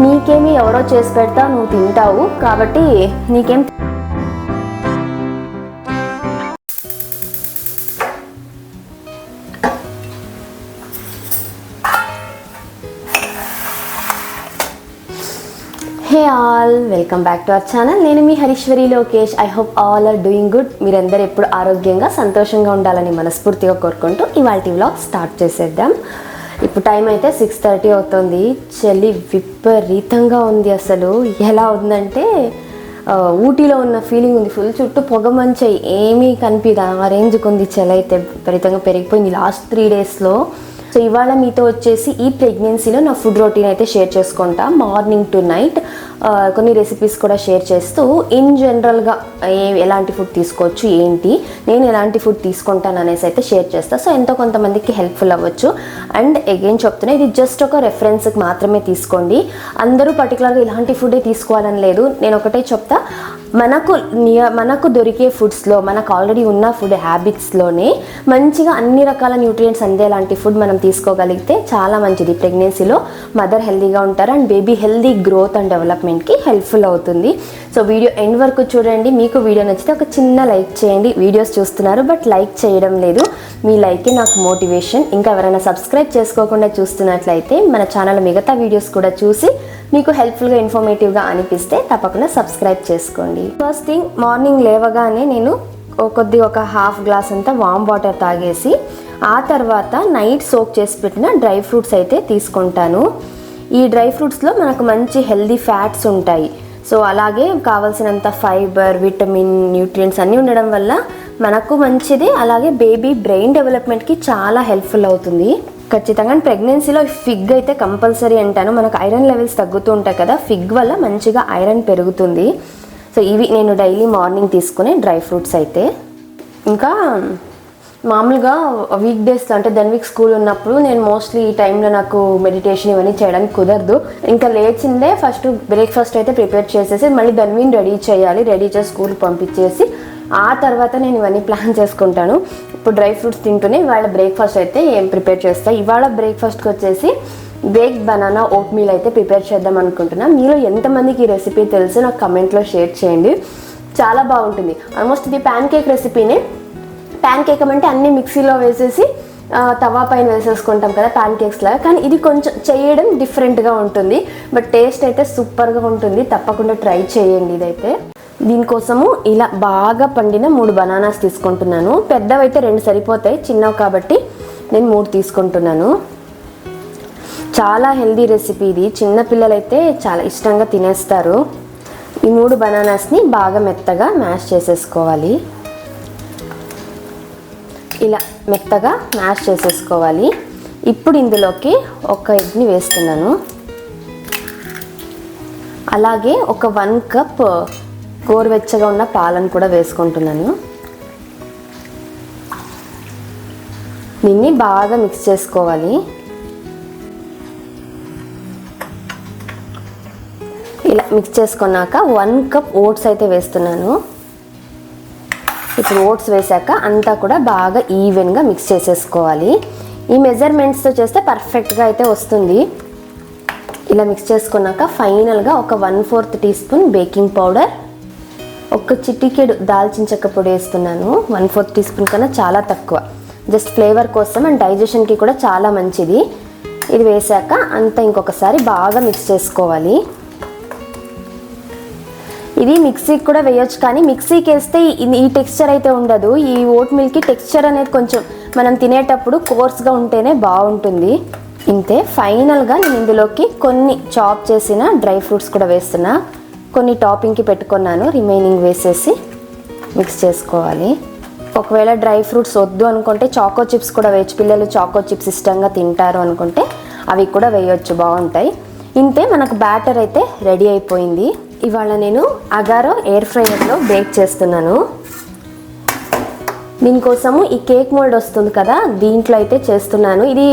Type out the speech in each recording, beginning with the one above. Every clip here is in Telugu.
నీకేమి ఎవరో చేసి పెడతా, నువ్వు తింటావు కాబట్టి నీకేం. Hey all, welcome back to our channel. నేను మీ Harishwari Lokesh. I hope all are doing good. మీరందరూ ఎప్పుడు ఆరోగ్యంగా సంతోషంగా ఉండాలని మనస్ఫూర్తిగా కోరుకుంటూ ఇవాల్టి వ్లాగ్ స్టార్ట్ చేసేద్దాం. ఇప్పుడు టైం అయితే 6:30 అవుతుంది. చలి విపరీతంగా ఉంది. అసలు ఎలా ఉందంటే ఊటీలో ఉన్న ఫీలింగ్ ఉంది. ఫుల్ చుట్టూ పొగ మంచి ఏమీ కనిపిదా ఆ రేంజ్కి ఉంది. చలి అయితే విపరీతంగా పెరిగిపోయింది లాస్ట్ 3 డేస్లో. సో ఇవాళ మీతో వచ్చేసి ఈ ప్రెగ్నెన్సీలో నా ఫుడ్ రొటీన్ అయితే షేర్ చేసుకుంటా. మార్నింగ్ టు నైట్ కొన్ని రెసిపీస్ కూడా షేర్ చేస్తూ ఇన్ జనరల్గా ఎలాంటి ఫుడ్ తీసుకోవచ్చు, ఏంటి, నేను ఎలాంటి ఫుడ్ తీసుకుంటాను అనేసి అయితే షేర్ చేస్తాను. సో ఎంతో కొంతమందికి హెల్ప్ఫుల్ అవ్వచ్చు. అండ్ అగైన్ చెప్తున్నా, ఇది జస్ట్ ఒక రెఫరెన్స్కి మాత్రమే తీసుకోండి. అందరూ పర్టికులర్గా ఇలాంటి ఫుడ్డే తీసుకోవాలని లేదు. నేను ఒకటే చెప్తా, మనకు దొరికే ఫుడ్స్లో, మనకు ఆల్రెడీ ఉన్న ఫుడ్ హ్యాబిట్స్లోనే మంచిగా అన్ని రకాల న్యూట్రియంట్స్ అందేలాంటి ఫుడ్ మనం తీసుకోగలిగితే చాలా మంచిది. ప్రెగ్నెన్సీలో మదర్ హెల్దీగా ఉంటారు and baby healthy growth and డెవలప్మెంట్కి హెల్ప్ఫుల్ అవుతుంది. సో వీడియో ఎండ్ వరకు చూడండి. మీకు వీడియో నచ్చితే ఒక చిన్న లైక్ చేయండి. వీడియోస్ చూస్తున్నారు బట్ లైక్ చేయడం లేదు. మీ లైకే నాకు మోటివేషన్. ఇంకా ఎవరైనా సబ్స్క్రైబ్ చేసుకోకుండా చూస్తున్నట్లయితే మన ఛానల్ మిగతా వీడియోస్ కూడా చూసి మీకు హెల్ప్ఫుల్గా ఇన్ఫర్మేటివ్గా అనిపిస్తే తప్పకుండా సబ్స్క్రైబ్ చేసుకోండి. ఫస్ట్ థింగ్, మార్నింగ్ లేవగానే నేను ఒక హాఫ్ గ్లాస్ అంతా వామ్ వాటర్ తాగేసి ఆ తర్వాత నైట్ సోక్ చేసి పెట్టిన డ్రై ఫ్రూట్స్ అయితే తీసుకుంటాను. ఈ డ్రై ఫ్రూట్స్లో మనకు మంచి హెల్దీ ఫ్యాట్స్ ఉంటాయి. సో అలాగే కావాల్సినంత ఫైబర్, విటమిన్, న్యూట్రియంట్స్ అన్నీ ఉండడం వల్ల మనకు మంచిది. అలాగే బేబీ బ్రెయిన్ డెవలప్మెంట్కి చాలా హెల్ప్ఫుల్ అవుతుంది. ఖచ్చితంగా ప్రెగ్నెన్సీలో ఫిగ్ అయితే కంపల్సరీ అంటాను. మనకు ఐరన్ లెవెల్స్ తగ్గుతూ ఉంటాయి కదా, ఫిగ్ వల్ల మంచిగా ఐరన్ పెరుగుతుంది. సో ఇవి నేను డైలీ మార్నింగ్ తీసుకునే డ్రై ఫ్రూట్స్ అయితే. ఇంకా మామూలుగా వీక్ డేస్లో అంటే వీక్ స్కూల్ ఉన్నప్పుడు నేను మోస్ట్లీ ఈ టైంలో నాకు మెడిటేషన్ ఇవన్నీ చేయడానికి కుదరదు. ఇంకా లేచిందే ఫస్ట్ బ్రేక్ఫాస్ట్ అయితే ప్రిపేర్ చేసేసి మళ్ళీ ధన్వీని రెడీ చేసి స్కూల్కి పంపించేసి ఆ తర్వాత నేను ఇవన్నీ ప్లాన్ చేసుకుంటాను. ఇప్పుడు డ్రై ఫ్రూట్స్ తింటూనే ఇవాళ బ్రేక్ఫాస్ట్ అయితే ఏం ప్రిపేర్ చేస్తాను. ఇవాళ బ్రేక్ఫాస్ట్కి వచ్చేసి బేక్డ్ బనానా ఓట్ మీల్ అయితే ప్రిపేర్ చేద్దాం అనుకుంటున్నాను. మీలో ఎంతమందికి ఈ రెసిపీ తెలుసు నాకు కమెంట్లో షేర్ చేయండి. చాలా బాగుంటుంది. ఆల్మోస్ట్ ఇది ప్యాన్ కేక్ రెసిపీనే. ప్యాన్ కేక్ అంటే అన్నీ మిక్సీలో వేసేసి తవా పైన వేసేసుకుంటాం కదా ప్యాన్ కేక్స్ లాగా, కానీ ఇది కొంచెం చేయడం డిఫరెంట్గా ఉంటుంది. బట్ టేస్ట్ అయితే సూపర్గా ఉంటుంది. తప్పకుండా ట్రై చేయండి ఇదైతే. దీనికోసము ఇలా బాగా పండిన 3 బనానాస్ తీసుకుంటున్నాను. పెద్దవైతే 2 సరిపోతాయి, చిన్నవి కాబట్టి నేను 3 తీసుకుంటున్నాను. చాలా హెల్దీ రెసిపీ ఇది. చిన్నపిల్లలైతే చాలా ఇష్టంగా తినేస్తారు. ఈ 3 బనానాస్ని బాగా మెత్తగా మ్యాష్ చేసేసుకోవాలి. ఇలా మెత్తగా మ్యాష్ చేసేసుకోవాలి. ఇప్పుడు ఇందులోకి ఒక ఎగ్ని వేస్తున్నాను. అలాగే ఒక 1 కప్ గోరువెచ్చగా ఉన్న పాలను కూడా వేసుకుంటున్నాను. దీన్ని బాగా మిక్స్ చేసుకోవాలి. ఇలా మిక్స్ చేసుకున్నాక 1 కప్ ఓట్స్ అయితే వేస్తున్నాను. ఇప్పుడు ఓట్స్ వేసాక అంతా కూడా బాగా ఈవెన్గా మిక్స్ చేసేసుకోవాలి. ఈ మెజర్మెంట్స్తో చేస్తే పర్ఫెక్ట్గా అయితే వస్తుంది. ఇలా మిక్స్ చేసుకున్నాక ఫైనల్గా ఒక 1/4 టీ స్పూన్ బేకింగ్ పౌడర్, ఒక చిటికెడు దాల్చిన చెక్క పొడి వేస్తున్నాను. 1/4 టీ స్పూన్ కన్నా చాలా తక్కువ, జస్ట్ ఫ్లేవర్ కోసం అండ్ డైజెషన్కి కూడా చాలా మంచిది. ఇది వేసాక అంతా ఇంకొకసారి బాగా మిక్స్ చేసుకోవాలి. ఇది మిక్సీకి కూడా వేయొచ్చు, కానీ మిక్సీకి వేస్తే ఈ టెక్స్చర్ అయితే ఉండదు. ఈ ఓట్ మిల్క్కి టెక్స్చర్ అనేది కొంచెం మనం తినేటప్పుడు కోర్స్గా ఉంటేనే బాగుంటుంది. ఇంతే. ఫైనల్గా నేను ఇందులోకి కొన్ని చాప్ చేసిన డ్రై ఫ్రూట్స్ కూడా వేస్తున్నా. కొన్ని టాపింగ్కి పెట్టుకున్నాను, రిమైనింగ్ వేసేసి మిక్స్ చేసుకోవాలి. ఒకవేళ డ్రై ఫ్రూట్స్ వద్దు అనుకుంటే చాకో చిప్స్ కూడా వేయచ్చు. పిల్లలు చాకో చిప్స్ ఇష్టంగా తింటారు అనుకుంటే అవి కూడా వేయొచ్చు, బాగుంటాయి. ఇంతే, మనకు బ్యాటర్ అయితే రెడీ అయిపోయింది. ఇవాళ నేను అగారో ఎయిర్ ఫ్రైయర్లో బేక్ చేస్తున్నాను. దీనికోసము ఈ కేక్ మోల్డ్ వస్తుంది కదా, దీంట్లో అయితే చేస్తున్నాను. ఇది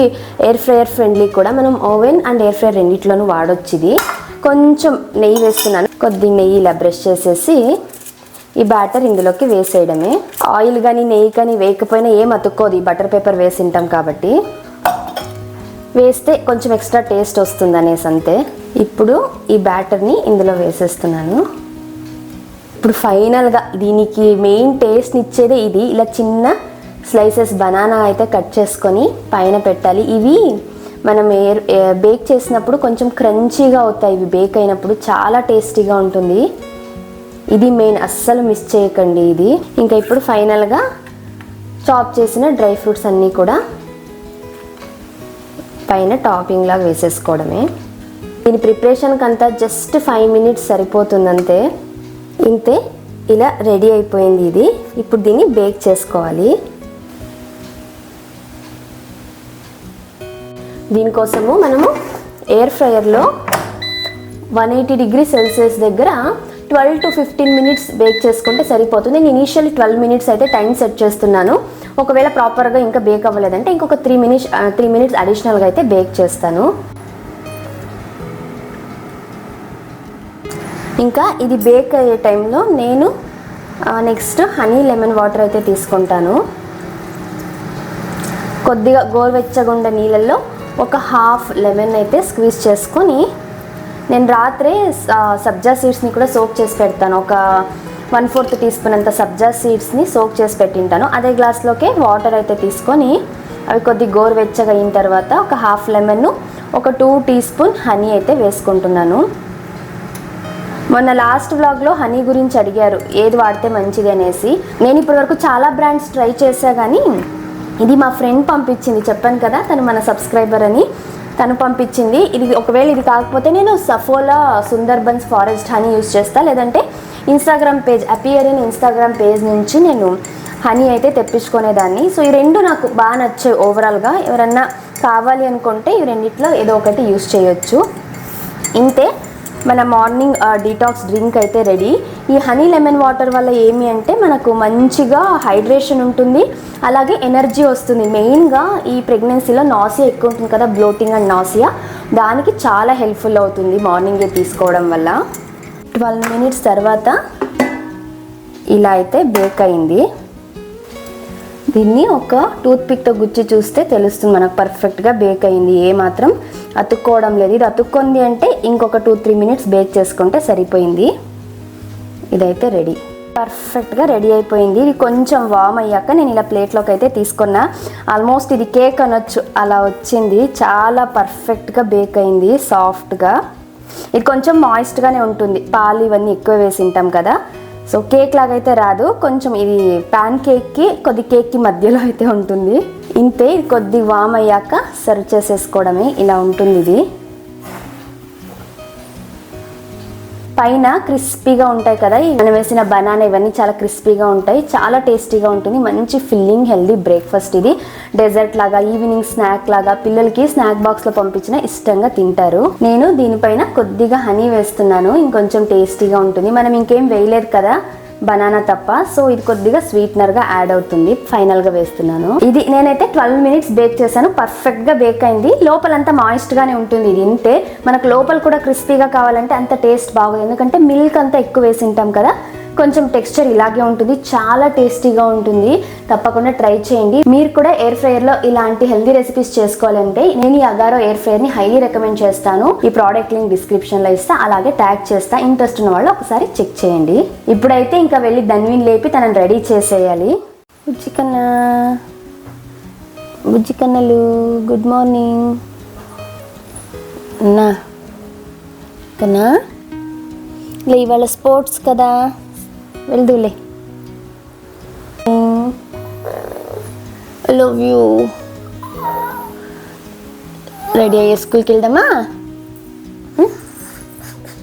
ఎయిర్ ఫ్రైయర్ ఫ్రెండ్లీ కూడా. మనం ఓవెన్ అండ్ ఎయిర్ ఫ్రైయర్ రెండిట్లోనూ వాడొచ్చు. ఇది కొంచెం నెయ్యి వేస్తున్నాను. కొద్ది నెయ్యి ఇలా బ్రష్ చేసేసి ఈ బ్యాటర్ ఇందులోకి వేసేయడమే. ఆయిల్ కానీ నెయ్యి కానీ వేయకపోయినా ఏం అతుక్కోదు, ఈ బటర్ పేపర్ వేసి ఉంటాం కాబట్టి. వేస్తే కొంచెం ఎక్స్ట్రా టేస్ట్ వస్తుంది అనేసి అంతే. ఇప్పుడు ఈ బ్యాటర్ని ఇందులో వేసేస్తున్నాను. ఇప్పుడు ఫైనల్గా దీనికి మెయిన్ టేస్ట్ని ఇచ్చేదే ఇది. ఇలా చిన్న స్లైసెస్ బనానా అయితే కట్ చేసుకొని పైన పెట్టాలి. ఇవి మనం బేక్ చేసినప్పుడు కొంచెం క్రంచీగా అవుతాయి. ఇవి బేక్ అయినప్పుడు చాలా టేస్టీగా ఉంటుంది. ఇది మెయిన్, అస్సలు మిస్ చేయకండి ఇది. ఇంకా ఇప్పుడు ఫైనల్గా చాప్ చేసిన డ్రై ఫ్రూట్స్ అన్నీ కూడా పైన టాపింగ్ లాగా వేసేసుకోవడమే. దీని ప్రిపరేషన్కి అంతా జస్ట్ 5 minutes సరిపోతుంది అంతే. ఇంతే, ఇలా రెడీ అయిపోయింది ఇది. ఇప్పుడు దీన్ని బేక్ చేసుకోవాలి. దీనికోసము మనము ఎయిర్ ఫ్రైయర్లో 180 degrees Celsius దగ్గర 12 to 15 minutes బేక్ చేసుకుంటే సరిపోతుంది. నేను ఇనీషియల్లీ 12 minutes అయితే టైం సెట్ చేస్తున్నాను. ఒకవేళ ప్రాపర్గా ఇంకా బేక్ అవ్వలేదంటే ఇంకొక 3 minutes అడిషనల్గా అయితే బేక్ చేస్తాను. ఇంకా ఇది బేక్ అయ్యే టైంలో నేను నెక్స్ట్ హనీ లెమన్ వాటర్ అయితే తీసుకుంటాను. కొద్దిగా గోరువెచ్చగా ఉండే నీళ్ళల్లో ఒక హాఫ్ లెమన్ అయితే స్క్వీజ్ చేసుకొని, నేను రాత్రే సబ్జా సీడ్స్ని కూడా సోక్ చేసి పెడతాను. ఒక 1/4 teaspoon అంత సబ్జా సీడ్స్ని సోక్ చేసి పెట్టింటాను. అదే గ్లాస్లోకే వాటర్ అయితే తీసుకొని అవి కొద్దిగా గోరువెచ్చగా అయిన తర్వాత ఒక హాఫ్ లెమన్, ఒక 2 teaspoon హనీ అయితే వేసుకుంటున్నాను. మొన్న లాస్ట్ వ్లాగ్లో హనీ గురించి అడిగారు ఏది వాడితే మంచిది అనేసి. నేను ఇప్పటివరకు చాలా బ్రాండ్స్ ట్రై చేశా, కానీ ఇది మా ఫ్రెండ్ పంపించింది. చెప్పాను కదా తను మన సబ్స్క్రైబర్ అని, తను పంపించింది. ఇది ఒకవేళ ఇది కాకపోతే నేను Saffola Sundarbans forest honey use చేస్తా, లేదంటే Instagram page appear in Instagram page నుంచి నేను హనీ అయితే తెప్పించుకునేదాన్ని. సో ఈ రెండు నాకు బాగా నచ్చాయి ఓవరాల్గా. ఎవరన్నా కావాలి అనుకుంటే ఈ రెండిట్లో ఏదో ఒకటి యూజ్ చేయొచ్చు. ఇంతే, మన మార్నింగ్ డీటాక్స్ డ్రింక్ అయితే రెడీ. ఈ హనీ లెమన్ వాటర్ వల్ల ఏమి అంటే మనకు మంచిగా హైడ్రేషన్ ఉంటుంది, అలాగే ఎనర్జీ వస్తుంది. మెయిన్గా ఈ ప్రెగ్నెన్సీలో నాసియా ఎక్కువ ఉంటుంది కదా, బ్లోటింగ్ అండ్ నాసియా, దానికి చాలా హెల్ప్ఫుల్ అవుతుంది మార్నింగే తీసుకోవడం వల్ల. 12 minutes తర్వాత ఇలా అయితే బేక్ అయింది. దీన్ని ఒక టూత్పిక్తో గుచ్చి చూస్తే తెలుస్తుంది మనకు పర్ఫెక్ట్గా బేక్ అయింది, ఏమాత్రం అతుక్కోవడం లేదు. ఇది అతుక్కుంది అంటే ఇంకొక 2-3 minutes బేక్ చేసుకుంటే సరిపోయింది. ఇదైతే రెడీ, పర్ఫెక్ట్గా రెడీ అయిపోయింది. ఇది కొంచెం వామ్ అయ్యాక నేను ఇలా ప్లేట్లోకి అయితే తీసుకున్నా. ఆల్మోస్ట్ ఇది కేక్ అనొచ్చు, అలా వచ్చింది. చాలా పర్ఫెక్ట్గా బేక్ అయింది, సాఫ్ట్గా. ఇది కొంచెం మాయిస్ట్గానే ఉంటుంది, పాలు ఇవన్నీ ఎక్కువ వేసి ఉంటాం కదా, సో కేక్ లాగా అయితే రాదు. కొంచెం ఇది ప్యాన్ కేక్కి కొద్ది కేక్కి మధ్యలో అయితే ఉంటుంది. ఇంతే, ఇది కొద్ది వామ్ అయ్యాక సర్వ్ చేసేసుకోవడమే. ఇలా ఉంటుంది ఇది. పైన క్రిస్పీగా ఉంటాయి కదా, మనం వేసిన బనానా ఇవన్నీ చాలా క్రిస్పీగా ఉంటాయి, చాలా టేస్టీగా ఉంటుంది. మంచి ఫిల్లింగ్ హెల్దీ బ్రేక్ఫాస్ట్ ఇది. డెజర్ట్ లాగా, ఈవినింగ్ స్నాక్ లాగా పిల్లలకి స్నాక్ బాక్స్లో పంపించినా ఇష్టంగా తింటారు. నేను దీనిపైన కొద్దిగా హనీ వేస్తున్నాను, ఇంకొంచెం టేస్టీగా ఉంటుంది. మనం ఇంకేం వేయలేదు కదా బనానా తప్ప, సో ఇది కొద్దిగా స్వీట్నర్గా యాడ్ అవుతుంది. ఫైనల్గా వేస్తున్నాను. ఇది నేనైతే 12 minutes బేక్ చేశాను, పర్ఫెక్ట్గా బేక్ అయింది. లోపలంతా మాయిస్ట్గానే ఉంటుంది ఇది. ఇంతే, మనకు లోపల కూడా క్రిస్పీగా కావాలంటే అంత టేస్ట్ బాగోదు, ఎందుకంటే మిల్క్ అంతా ఎక్కువ వేసి ఉంటాం కదా. కొంచెం టెక్స్చర్ ఇలాగే ఉంటుంది, చాలా టేస్టీగా ఉంటుంది. తప్పకుండా ట్రై చేయండి. మీరు కూడా ఎయిర్ ఫ్రైయర్లో ఇలాంటి హెల్దీ రెసిపీస్ చేసుకోవాలంటే నేను ఈ అగారో ఎయిర్ ఫ్రైయర్ని హైలీ రికమెండ్ చేస్తాను. ఈ ప్రోడక్ట్ లింక్ డిస్క్రిప్షన్లో ఇస్తా, అలాగే ట్యాగ్ చేస్తా. ఇంట్రెస్ట్ ఉన్న వాళ్ళు ఒకసారి చెక్ చేయండి. ఇప్పుడైతే ఇంకా వెళ్ళి ధన్విని లేపి తనని రెడీ చేసేయాలి. బుజ్జి కన్నలు గుడ్ మార్నింగ్ అన్నా. కన్నా లే, ఇవాళ స్పోర్ట్స్ కదా, వెళ్దూలే. Love you. రెడీ అయ్యే స్కూల్కి వెళ్దామా?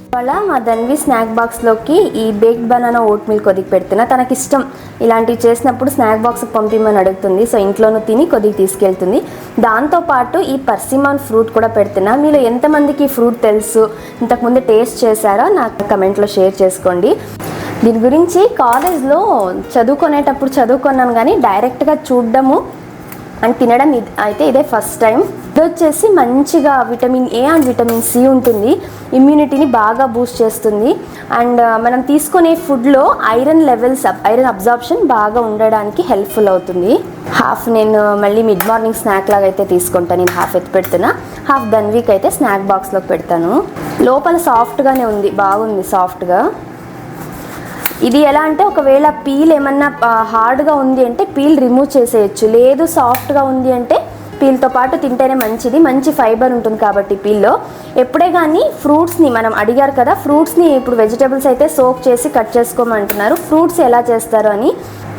ఇవాళ మా ధన్వి స్నాక్ బాక్స్లోకి ఈ బేక్డ్ బనానా ఓట్ మిల్క్ కొద్దిగా పెడుతున్నా. తనకి ఇష్టం ఇలాంటివి చేసినప్పుడు స్నాక్ బాక్స్కి పంపిమని అడుగుతుంది, సో ఇంట్లోనూ తిని కొద్దిగా తీసుకెళ్తుంది. దాంతోపాటు ఈ పర్సిమాన్ ఫ్రూట్ కూడా పెడుతున్నా. మీలో ఎంతమందికి ఈ ఫ్రూట్ తెలుసు, ఇంతకుముందు టేస్ట్ చేశారో నాకు కమెంట్లో షేర్ చేసుకోండి. దీని గురించి కాలేజ్లో చదువుకునేటప్పుడు చదువుకున్నాను, కానీ డైరెక్ట్గా చూడడము అండ్ తినడం అయితే ఇదే ఫస్ట్ టైం. ఇది వచ్చేసి మంచిగా vitamin A and vitamin C ఉంటుంది, ఇమ్యూనిటీని బాగా బూస్ట్ చేస్తుంది. అండ్ మనం తీసుకునే ఫుడ్లో ఐరన్ అబ్జార్ప్షన్ బాగా ఉండడానికి హెల్ప్ఫుల్ అవుతుంది. హాఫ్ నేను మళ్ళీ మిడ్ మార్నింగ్ స్నాక్ లాగా అయితే తీసుకుంటాను. నేను హాఫ్ ఎత్తి పెడుతున్నా, హాఫ్ ధన్వీకి అయితే స్నాక్ బాక్స్లోకి పెడతాను. లోపల సాఫ్ట్గానే ఉంది, బాగుంది సాఫ్ట్గా. ఇది ఎలా అంటే ఒకవేళ పీల్ ఏమన్నా హార్డ్గా ఉంది అంటే పీల్ రిమూవ్ చేసేయచ్చు, లేదు సాఫ్ట్గా ఉంది అంటే పీల్తో పాటు తింటేనే మంచిది. మంచి ఫైబర్ ఉంటుంది కాబట్టి పీల్లో. ఎప్పుడే కానీ ఫ్రూట్స్ని మనం అడిగారు కదా, ఫ్రూట్స్ని ఇప్పుడు వెజిటేబుల్స్ అయితే సోక్ చేసి కట్ చేసుకోమంటున్నారు. ఫ్రూట్స్ ఎలా చేస్తారు అని,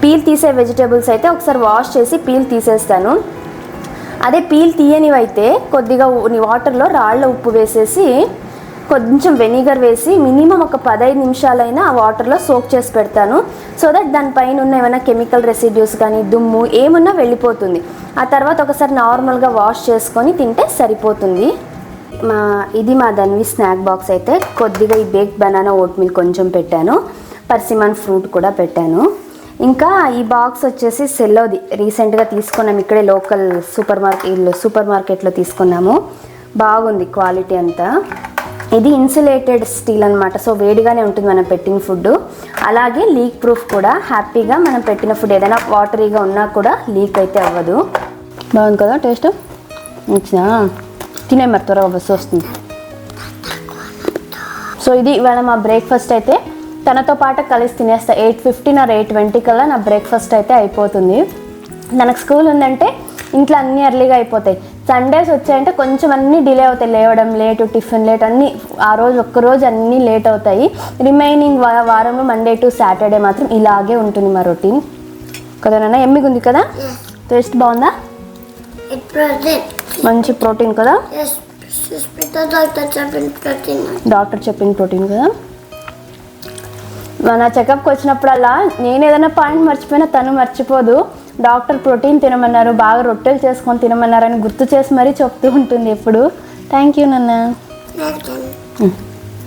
పీల్ తీసే వెజిటేబుల్స్ అయితే ఒకసారి వాష్ చేసి పీల్ తీసేస్తాను. అదే పీల్ తీయనివైతే కొద్దిగా వాటర్లో రాళ్ళ ఉప్పు వేసేసి కొంచెం వెనిగర్ వేసి మినిమం ఒక 15 నిమిషాలైనా ఆ వాటర్లో సోక్ చేసి పెడతాను. సో దట్ దానిపైన ఉన్న ఏమైనా కెమికల్ రెసిడ్యూస్ కానీ దుమ్ము ఏమున్నా వెళ్ళిపోతుంది. ఆ తర్వాత ఒకసారి నార్మల్గా వాష్ చేసుకొని తింటే సరిపోతుంది. ఇది మా ధన్వి స్నాక్ బాక్స్ అయితే. కొద్దిగా ఈ బేక్ బనానా ఓట్ మిల్క్ కొంచెం పెట్టాను, పర్సిమన్ ఫ్రూట్ కూడా పెట్టాను. ఇంకా ఈ బాక్స్ వచ్చేసి సెల్లోది, రీసెంట్గా తీసుకున్నాము, ఇక్కడే లోకల్ సూపర్ మార్కెట్లో తీసుకున్నాము. బాగుంది క్వాలిటీ అంతా. ఇది ఇన్సులేటెడ్ స్టీల్ అనమాట, సో వేడిగానే ఉంటుంది మనం పెట్టిన ఫుడ్. అలాగే లీక్ ప్రూఫ్ కూడా, హ్యాపీగా మనం పెట్టిన ఫుడ్ ఏదైనా వాటరీగా ఉన్నా కూడా లీక్ అయితే అవ్వదు. బాగుంది కదా టేస్ట్? నచ్చినా తినే మరి త్వరగా బస్సు వస్తుంది. సో ఇది ఇవాళ మా బ్రేక్ఫాస్ట్ అయితే. తనతో పాటు కలిసి తినేస్తా. 8:15 or 8:20 కల్లా నా బ్రేక్ఫాస్ట్ అయితే అయిపోతుంది. తనకు స్కూల్ ఉందంటే ఇంట్లో అన్నీ ఎర్లీగా అయిపోతాయి. సండేస్ వచ్చాయంటే కొంచెం అన్నీ డిలే అవుతాయి, లేవడం లేటు, టిఫిన్ లేట్, అన్నీ ఆ రోజు ఒక్కరోజు అన్నీ లేట్ అవుతాయి. రిమైనింగ్ వారంలో మండే టు సాటర్డే మాత్రం ఇలాగే ఉంటుంది మా రొటీన్. కదా నాన్న? ఎమ్మిగా ఉంది కదా? టేస్ట్ బాగుందా? మంచి ప్రోటీన్ కదా? డాక్టర్ చెప్పిన ప్రోటీన్ కదా. మన చెకప్కి వచ్చినప్పుడల్లా నేను ఏదైనా పాయింట్ మర్చిపోయినా తను మర్చిపోదు. డాక్టర్ ప్రోటీన్ తినమన్నారు, బాగా రొట్టెలు చేసుకొని తినమన్నారు అని గుర్తు చేసి మరీ చెప్తూ ఉంటుంది ఎప్పుడు. థ్యాంక్ యూ నాన్న.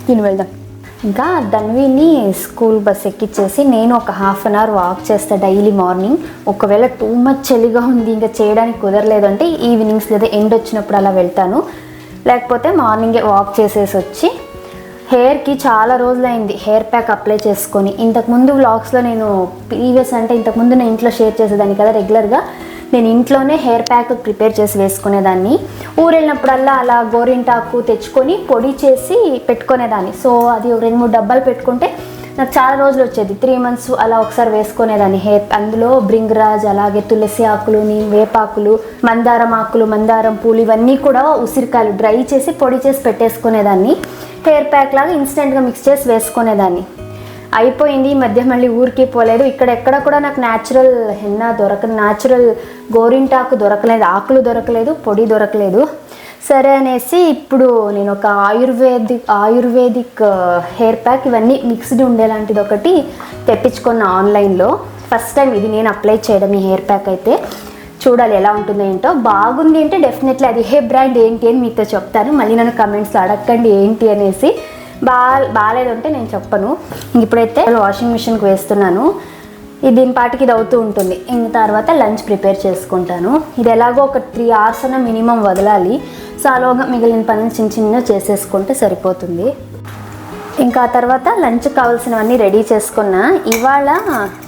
తిని వెళ్దాం. ఇంకా ధన్విని స్కూల్ బస్ ఎక్కిచ్చేసి నేను ఒక 1/2 an hour వాక్ చేస్తాను డైలీ మార్నింగ్. ఒకవేళ టూ మచ్ చలిగా ఉంది ఇంకా చేయడానికి కుదరలేదు అంటే ఈవినింగ్స్ లేదా ఎండ్ వచ్చినప్పుడు అలా వెళ్తాను. లేకపోతే మార్నింగే వాక్ చేసేసి వచ్చి హెయిర్కి చాలా రోజులైంది హెయిర్ ప్యాక్ అప్లై చేసుకొని. ఇంతకుముందు వ్లాగ్స్లో నేను ఇంతకుముందు నేను ఇంట్లో షేర్ చేసేదాన్ని కదా రెగ్యులర్గా. నేను ఇంట్లోనే హెయిర్ ప్యాక్ ప్రిపేర్ చేసి వేసుకునేదాన్ని. ఊరు వెళ్ళినప్పుడల్లా అలా గోరింటాకు తెచ్చుకొని పొడి చేసి పెట్టుకునేదాన్ని. సో అది 2-3 డబ్బాలు పెట్టుకుంటే నాకు చాలా రోజులు వచ్చేది. 3 months అలా ఒకసారి వేసుకునేదాన్ని హెయిర్. అందులో బ్రింగ్రాజ్, అలాగే తులసి ఆకులు, వేపాకులు, మందారం ఆకులు, మందారం పూలు, ఇవన్నీ కూడా ఉసిరికాయలు డ్రై చేసి పొడి చేసి పెట్టేసుకునేదాన్ని. హెయిర్ ప్యాక్ లాగా ఇన్స్టెంట్గా మిక్స్ చేసి వేసుకునేదాన్ని. అయిపోయింది. ఈ మధ్య మళ్ళీ ఊరికి పోలేదు. ఎక్కడ కూడా నాకు న్యాచురల్ హెన్నా న్యాచురల్ గోరింటాకు దొరకలేదు, ఆకులు దొరకలేదు, పొడి దొరకలేదు. సరే అనేసి ఇప్పుడు నేను ఒక ఆయుర్వేదిక్ హెయిర్ ప్యాక్ ఇవన్నీ మిక్స్డ్ ఉండేలాంటిది ఒకటి తెప్పించుకున్న ఆన్లైన్లో. ఫస్ట్ టైం ఇది నేను అప్లై చేయడం ఈ హెయిర్ ప్యాక్ అయితే. చూడాలి ఎలా ఉంటుందో ఏంటో. బాగుంది అంటే డెఫినెట్లీ అది ఏ బ్రాండ్ ఏంటి అని మీతో చెప్తాను. మళ్ళీ నన్ను కమెంట్స్లో అడగండి ఏంటి అనేసి. బాగాలేదు అంటే నేను చెప్పను. ఇప్పుడైతే వాషింగ్ మిషన్కి వేస్తున్నాను. దీని పాటికి ఇది అవుతూ ఉంటుంది. ఇంక తర్వాత లంచ్ ప్రిపేర్ చేసుకుంటాను. ఇది ఎలాగో ఒక 3 hours అన్న మినిమం వదలాలి. సో అలాగా మిగిలిన పనులు చిన్న చేసేసుకుంటే సరిపోతుంది. ఇంకా ఆ తర్వాత లంచ్కి కావాల్సినవన్నీ రెడీ చేసుకున్నా. ఇవాళ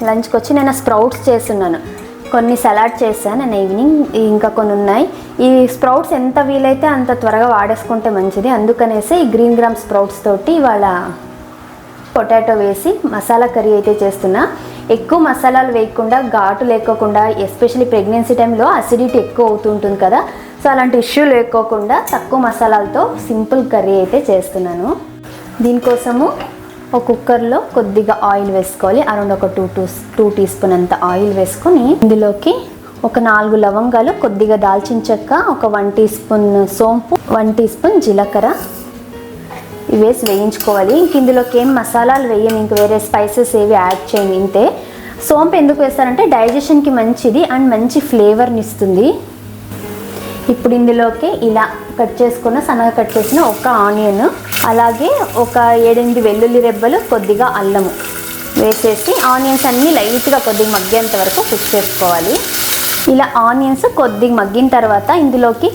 లంచ్కి వచ్చి నేను స్ప్రౌట్స్ చేస్తున్నాను. కొన్ని సలాడ్ చేశాను నేను ఈవినింగ్, ఇంకా కొన్ని ఉన్నాయి. ఈ స్ప్రౌట్స్ ఎంత వీలైతే అంత త్వరగా వాడేసుకుంటే మంచిది. అందుకనేసి ఈ గ్రీన్ గ్రామ్ స్ప్రౌట్స్ తోటి ఇవాళ పొటాటో వేసి మసాలా కర్రీ అయితే చేస్తున్నా. ఎక్కువ మసాలాలు వేయకుండా, ఘాటు లేకోకుండా, ఎస్పెషల్లీ ప్రెగ్నెన్సీ టైంలో అసిడిటీ ఎక్కువ అవుతుంటుంది కదా. సో అలాంటి ఇష్యూ లేకోకుండా తక్కువ మసాలాలతో సింపుల్ కర్రీ అయితే చేస్తున్నాను. దీనికోసము ఒక కుక్కర్లో కొద్దిగా ఆయిల్ వేసుకోవాలి. అరౌండ్ ఒక 2 teaspoon అంత ఆయిల్ వేసుకొని ఇందులోకి ఒక 4 లవంగాలు, కొద్దిగా దాల్చిన చెక్క, ఒక 1 teaspoon సోంపు, 1 teaspoon జీలకర్ర ఇవి వేసి వేయించుకోవాలి. ఇంక ఇందులోకి ఏం మసాలాలు వేయను, ఇంక వేరే స్పైసెస్ ఏవి యాడ్ చేయను. ఇంతే. సోంపు ఎందుకు వేస్తానంటే డైజెషన్కి మంచిది అండ్ మంచి ఫ్లేవర్ని ఇస్తుంది. ఇప్పుడు ఇందులోకి ఇలా సన్నగా కట్ చేసిన ఒక ఆనియన్, అలాగే ఒక 7-8 వెల్లుల్లి రెబ్బలు, కొద్దిగా అల్లము వేసేసి ఆనియన్స్ అన్నీ లైట్గా కొద్దిగా మగ్గేంత వరకు కుక్ చేసుకోవాలి. ఇలా ఆనియన్స్ కొద్దిగా మగ్గిన తర్వాత ఇందులోకి